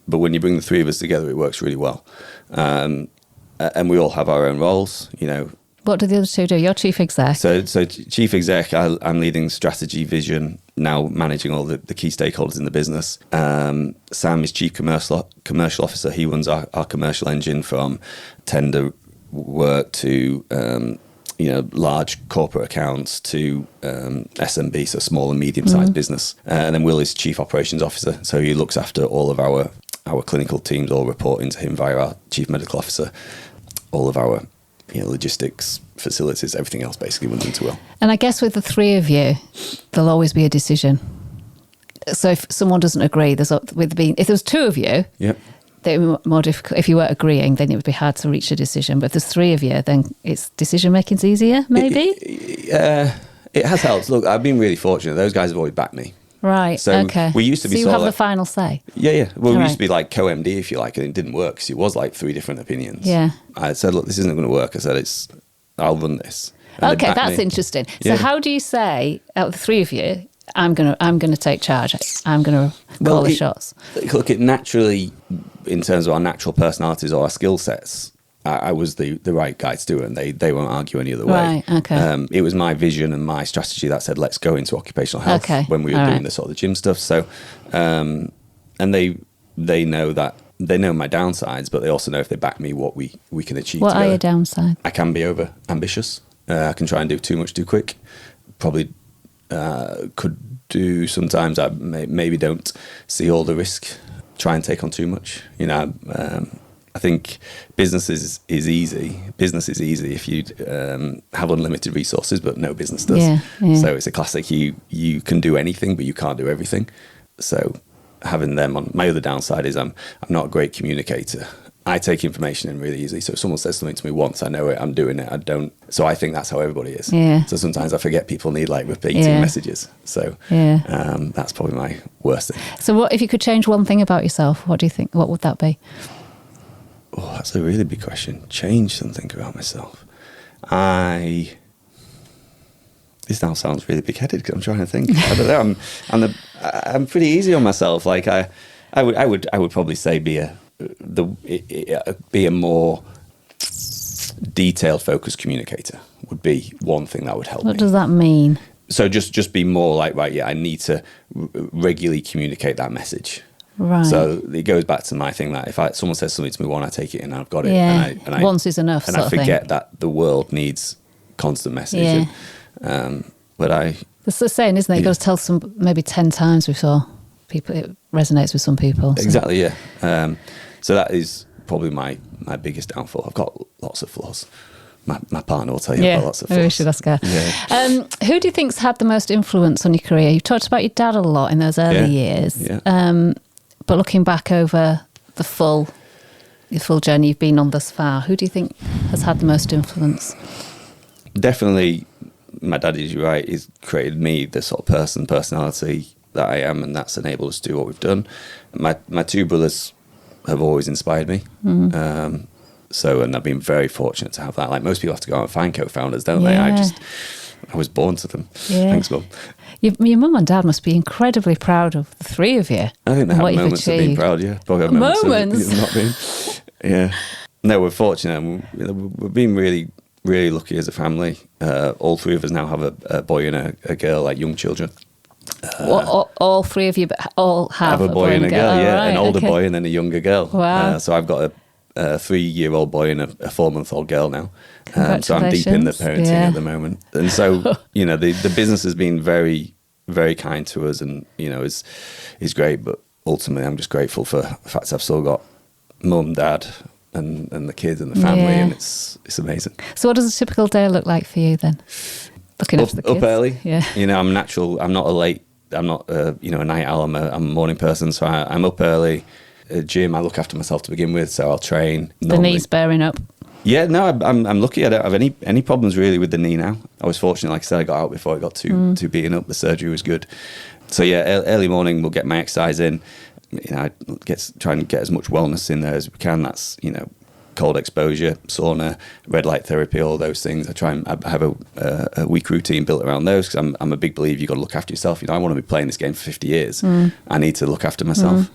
but when you bring the 3 of us together, it works really well. And we all have our own roles, you know. What do the other 2 do? You're chief exec. So chief exec, I'm leading strategy, vision, now managing all the key stakeholders in the business. Sam is chief commercial officer. He runs our commercial engine, from tender work to large corporate accounts to SMB, so small and medium-sized business. And then Will is chief operations officer, so he looks after all of our clinical teams, all report into him via our chief medical officer. All of our logistics, facilities, everything else basically runs into Will. And I guess with the 3 of you, there'll always be a decision. So if someone doesn't agree, if there was 2 of you, it would be more difficult. If you weren't agreeing, then it would be hard to reach a decision. But if there's 3 of you, then it's decision making's easier, maybe? It has helped. Look, I've been really fortunate. Those guys have always backed me. Right, so okay. We used to be so you have the final say? Yeah. Well, we used to be like co-MD, if you like, and it didn't work because it was like 3 different opinions. Yeah. I said, look, this isn't going to work. I said, I'll run this. And okay, that's interesting. So how do you say, out of the 3 of you, I'm gonna take charge. I'm going to call the shots? Look, it naturally, in terms of our natural personalities or our skill sets, I was the right guy to do it, and they won't argue any other way. Right, okay. It was my vision and my strategy that said, let's go into occupational health when we were doing the sort of the gym stuff. So, and they know that, they know my downsides, but they also know if they back me, what we can achieve What together. are your downsides? I can be over ambitious. I can try and do too much too quick. Probably could do sometimes. I maybe don't see all the risk. Try and take on too much. I think business is easy. Business is easy if you have unlimited resources, but no business does. Yeah. So it's a classic. You can do anything, but you can't do everything. So having them on. My other downside is I'm not a great communicator. I take information in really easily. So if someone says something to me once, I know it, I'm doing it, I don't. So I think that's how everybody is. Yeah. So sometimes I forget people need like repeating messages. So that's probably my worst thing. So what if you could change one thing about yourself? What do you think? What would that be? Oh, that's a really big question. Change something about myself. This now sounds really big-headed because I'm trying to think. I don't know. I'm pretty easy on myself. Like I would probably say be a more detailed, focused communicator would be one thing that would help me. What does that mean? So just be more like, right, I need to regularly communicate that message. Right. So it goes back to my thing that if someone says something to me, one, I take it and I've got it. Yeah. And I once is enough. And I forget that the world needs constant message. Yeah. It's the saying, isn't it? You've got to tell some maybe 10 times before it resonates with some people. So. Exactly. Yeah. So that is probably my biggest downfall. I've got lots of flaws. My partner will tell you about lots of flaws. Maybe we should ask her. Yeah. Who do you think's had the most influence on your career? You've talked about your dad a lot in those early years. Yeah. But looking back over your full journey you've been on thus far, who do you think has had the most influence? Definitely my dad, is right, he's created me, the sort of personality that I am, and that's enabled us to do what we've done. My 2 brothers have always inspired me. And I've been very fortunate to have that. Like most people have to go out and find co-founders, don't they? I was born to them. Yeah. Thanks, Mum. Your mum and dad must be incredibly proud of the 3 of you. I think they have moments of being proud, yeah. Probably have moments of not being. Yeah. No, we're fortunate. We've been really, really lucky as a family. All 3 of us now have a boy and a girl, like young children. All 3 of you all have a boy and a girl, right, an older boy and then a younger girl. Wow. So I've got a 3-year-old boy and a 4-month-old girl now. So I'm deep in the parenting at the moment. And so, you know, the business has been very, very kind to us, and, you know, is great. But ultimately, I'm just grateful for the fact I've still got mum, dad, and the kids and the family, and it's amazing. So what does a typical day look like for you then? Looking after the kids? Up early. Yeah. You know, I'm not a night owl. I'm a morning person, so I'm up early. Gym, I look after myself to begin with, so I'll train. The knee's bearing up. Yeah, no, I'm lucky. I don't have any problems really with the knee now. I was fortunate, like I said, I got out before it got too beaten up. The surgery was good. So yeah, early morning we'll get my exercise in. You know, try and get as much wellness in there as we can. That's, you know, cold exposure, sauna, red light therapy, all those things. I have a week routine built around those, because I'm a big believer you've got to look after yourself. You know, I want to be playing this game for 50 years. I need to look after myself.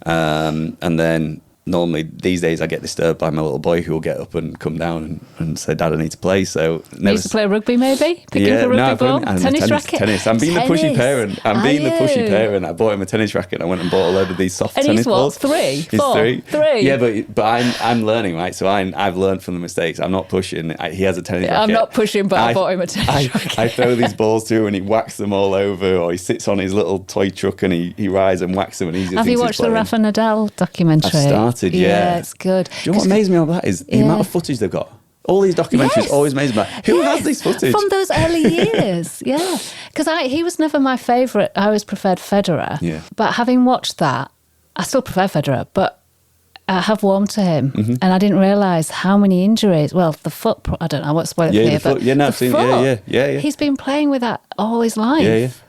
And then normally these days I get disturbed by my little boy, who will get up and come down and say, Dad, I need to play. So never used to play rugby, maybe? Picking up a rugby ball? Tennis racket? Tennis. I'm being the pushy parent. I bought him a tennis racket. I went and bought a load of these soft and tennis balls. He's what, 3? He's 4? 3. 3? Yeah, but I'm learning, right? So I've learned from the mistakes. I'm not pushing. He has a tennis racket. I'm not pushing, but I bought him a tennis racket. I throw these balls to him and he whacks them all over, or he sits on his little toy truck and he rides and whacks them. And have you watched the Rafa Nadal documentary? I've started, yeah. It's good. Do you know what amazed me about that is the amount of footage they've got. All these documentaries always amaze me. Who has this footage? From those early years, yeah. Because he was never my favourite. I always preferred Federer. Yeah. But having watched that, I still prefer Federer, but I have warmed to him. And I didn't realise how many injuries. Well, the foot, I don't know, I won't spoil it here, but I've seen it. Yeah. He's been playing with that all his life.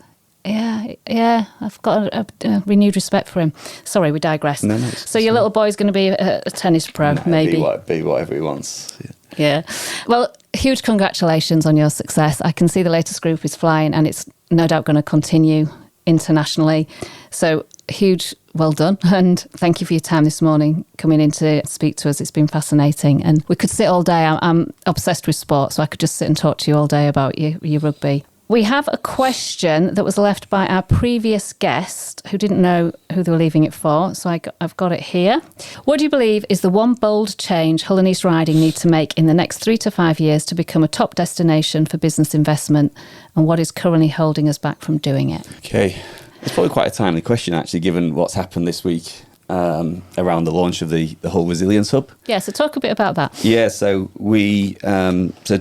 Yeah. I've got a renewed respect for him. Sorry, we digress. No, so your little boy's going to be a tennis pro, maybe. Be whatever he wants. Yeah. Well, huge congratulations on your success. I can see the Latus Group is flying, and it's no doubt going to continue internationally. So huge well done, and thank you for your time this morning coming in to speak to us. It's been fascinating, and we could sit all day. I'm obsessed with sport, so I could just sit and talk to you all day about your rugby. We have a question that was left by our previous guest who didn't know who they were leaving it for, so I've got it here. What do you believe is the one bold change Hull and East Riding need to make in the next 3 to 5 years to become a top destination for business investment, and what is currently holding us back from doing it? Okay, it's probably quite a timely question, actually, given what's happened this week around the launch of the Hull Resilience Hub. Yeah, so talk a bit about that. Yeah, so we...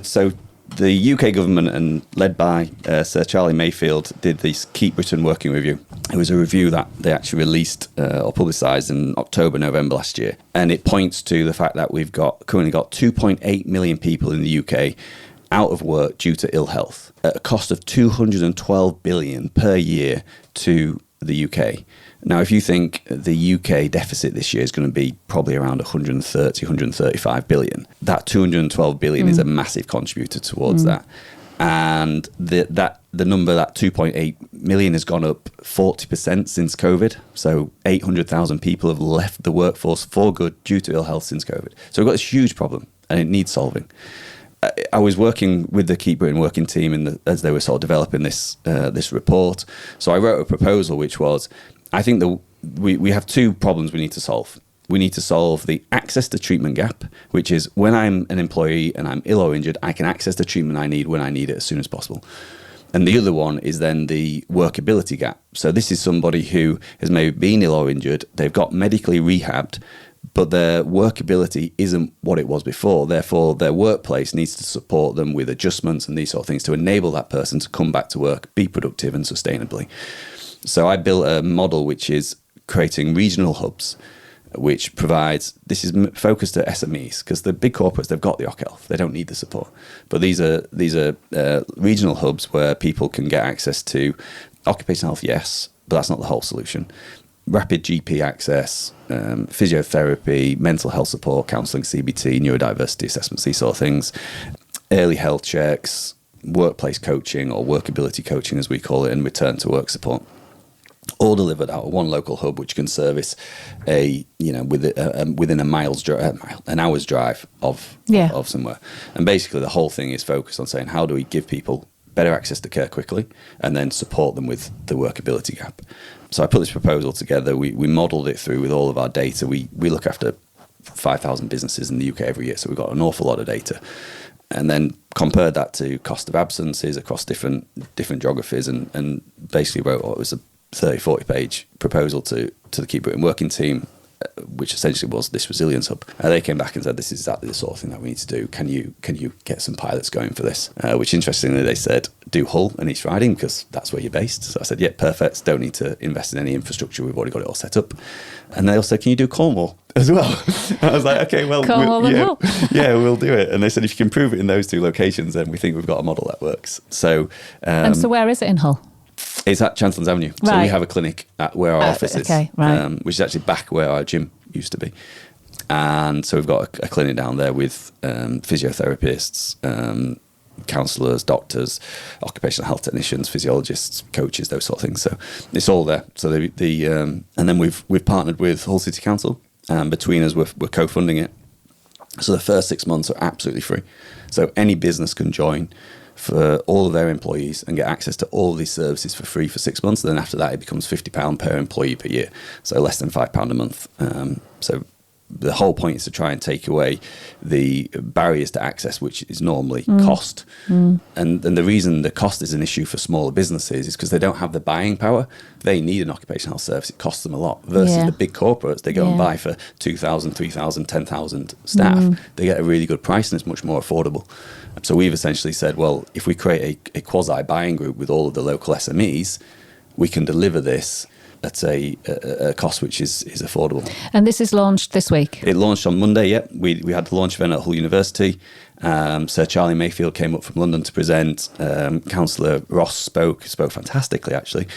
So the UK government, and led by Sir Charlie Mayfield, did this Keep Britain Working review. It was a review that they actually released or publicised in October, November last year. And it points to the fact that we've currently got 2.8 million people in the UK out of work due to ill health, at a cost of 212 billion per year to the UK. Now, if you think the UK deficit this year is going to be probably around 135 billion, that 212 billion is a massive contributor towards that. And the number, that 2.8 million, has gone up 40% since COVID. So 800,000 people have left the workforce for good due to ill health since COVID. So we've got this huge problem, and it needs solving. I was working with the Keep Britain Working team as they were sort of developing this report. So I wrote a proposal, which was, I think we have two problems we need to solve. We need to solve the access to treatment gap, which is when I'm an employee and I'm ill or injured, I can access the treatment I need when I need it as soon as possible. And the other one is then the workability gap. So this is somebody who has maybe been ill or injured, they've got medically rehabbed, but their workability isn't what it was before. Therefore, their workplace needs to support them with adjustments and these sort of things to enable that person to come back to work, be productive and sustainably. So I built a model which is creating regional hubs, which provides, this is focused at SMEs, because the big corporates, they've got the Occ Health, they don't need the support. But these are regional hubs where people can get access to occupational health, yes, but that's not the whole solution. Rapid GP access, physiotherapy, mental health support, counselling, CBT, neurodiversity assessments, these sort of things, early health checks, workplace coaching or workability coaching as we call it, and return to work support. All delivered out of one local hub, which can service within an hour's drive of somewhere. And basically, the whole thing is focused on saying, how do we give people better access to care quickly, and then support them with the workability gap. So I put this proposal together. We modelled it through with all of our data. We look after 5,000 businesses in the UK every year. So we've got an awful lot of data. And then compared that to cost of absences across different geographies, and basically wrote what was a 30-40 page proposal to the Keep Britain Working team, which essentially was this resilience hub. They came back and said, this is exactly the sort of thing that we need to do. Can you get some pilots going for this? Which interestingly, they said, do Hull and East Riding, because that's where you're based. So I said, yeah, perfect. Don't need to invest in any infrastructure. We've already got it all set up. And they also said, can you do Cornwall as well? I was like, okay, well, we'll do it. And they said, if you can prove it in those 2 locations, then we think we've got a model that works. So, and so where is it in Hull? It's at Chancellors Avenue. Right. So we have a clinic at where our office is, which is actually back where our gym used to be. And so we've got a clinic down there with physiotherapists, counsellors, doctors, occupational health technicians, physiologists, coaches, those sort of things. So it's all there. So and then we've partnered with Hull City Council. Between us, we're co-funding it. So the first 6 months are absolutely free. So any business can join for all of their employees and get access to all of these services for free for 6 months. And then after that, it becomes £50 per employee per year. So less than £5 a month. So the whole point is to try and take away the barriers to access, which is normally cost. And the reason the cost is an issue for smaller businesses is because they don't have the buying power. They need an occupational health service. It costs them a lot versus the big corporates. They go and buy for 2,000, 3,000, 10,000 staff. They get a really good price and it's much more affordable. So we've essentially said, well, if we create a quasi-buying group with all of the local SMEs, we can deliver this at a cost which is affordable. And this is launched this week? It launched on Monday, yeah. We had the launch event at Hull University. Sir Charlie Mayfield came up from London to present. Councillor Ross spoke fantastically, actually.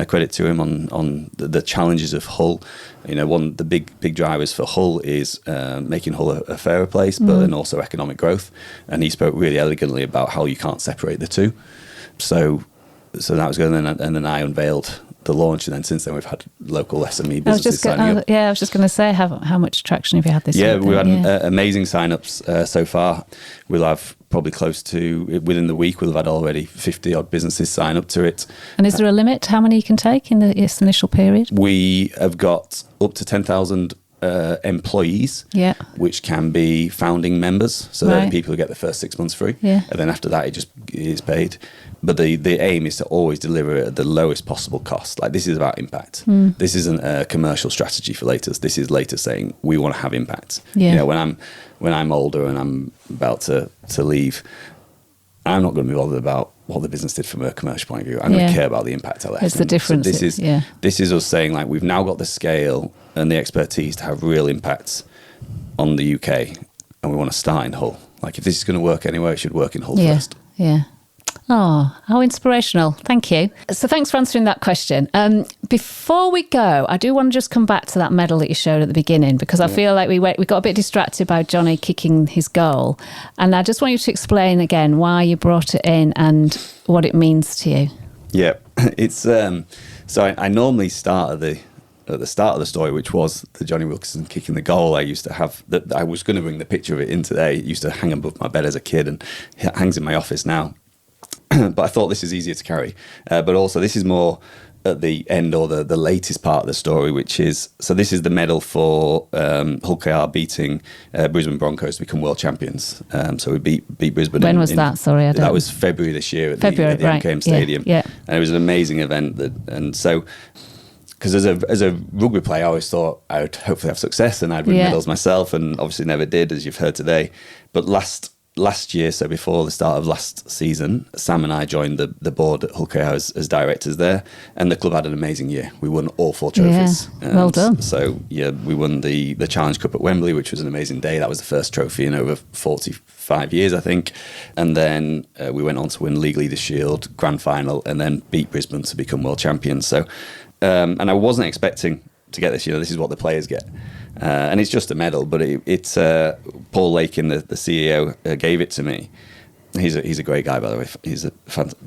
Credit to him on the challenges of Hull. One of the big drivers for Hull is making Hull a fairer place, but then also economic growth. And he spoke really elegantly about how you can't separate the two. So that was good. And then I unveiled the launch, and then since then we've had local SME businesses signing up. I was just going to say, how much traction have you had this year? Yeah, we've had amazing sign-ups so far. We'll have probably close to, within the week, we'll have had already 50-odd businesses sign up to it. And is there a limit how many you can take in this initial period? We have got up to 10,000 employees, which can be founding members. So they're the people who get the first 6 months free. And then after that, it just is paid. But the aim is to always deliver it at the lowest possible cost. Like, this is about impact. This isn't a commercial strategy for Latus. This is Latus saying we want to have impact. When I'm older and I'm about to leave, I'm not going to be bothered about what the business did from a commercial point of view. I'm going to care about the impact I left. It's the difference. So this is us saying, like, we've now got the scale and the expertise to have real impacts on the UK, and we want to start in Hull. Like, if this is going to work anywhere, it should work in Hull first. Oh, how inspirational. Thank you. So thanks for answering that question. Before we go, I do want to just come back to that medal that you showed at the beginning, because I feel like we got a bit distracted by Johnny kicking his goal. And I just want you to explain again why you brought it in and what it means to you. Yeah, it's so I normally start at the start of the story, which was the Johnny Wilkinson kicking the goal. I used to have that. I was going to bring the picture of it in today. It used to hang above my bed as a kid, and it hangs in my office now. But I thought this is easier to carry. But also, this is more at the end, or the latest part of the story, which is, so this is the medal for Hull KR beating Brisbane Broncos to become world champions. So we beat Brisbane. When was that? Sorry, that was February this year at the MKM Stadium. And it was an amazing event. And so, because as a rugby player, I always thought I would hopefully have success and I'd win medals myself, and obviously never did, as you've heard today. But last year, so before the start of last season, Sam and I joined the board at Hull KR as directors there, and the club had an amazing year. We won all 4 trophies. Well done. So we won the Challenge Cup at Wembley, which was an amazing day. That was the first trophy in over 45 years, I think. And then we went on to win League Leaders Shield, Grand Final, and then beat Brisbane to become world champions. So, and I wasn't expecting to get this. This is what the players get. And it's just a medal, but it's Paul Lakin, the CEO, gave it to me. He's a great guy, by the way. He's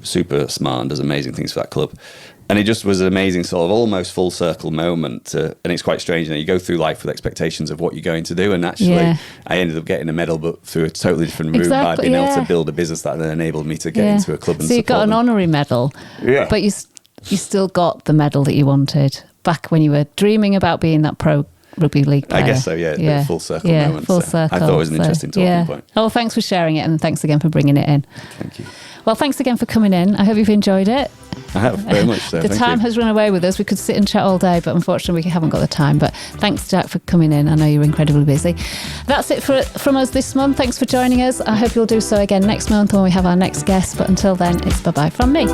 super smart and does amazing things for that club. And it just was an amazing sort of almost full circle moment. And it's quite strange. You go through life with expectations of what you're going to do. And actually, I ended up getting a medal, but through a totally different route by being able to build a business that then enabled me to get into a club. And so you got an honorary medal, but you still got the medal that you wanted back when you were dreaming about being that pro rugby league player. I guess so, yeah. It's been a full circle moment. Full circle. I thought it was an interesting talking point. Oh, thanks for sharing it, and thanks again for bringing it in. Thank you. Well, thanks again for coming in. I hope you've enjoyed it. I have, very much so. The time has run away with us. We could sit and chat all day, but unfortunately we haven't got the time. But thanks, Jack, for coming in. I know you're incredibly busy. That's it from us this month. Thanks for joining us. I hope you'll do so again next month when we have our next guest. But until then, it's bye-bye from me.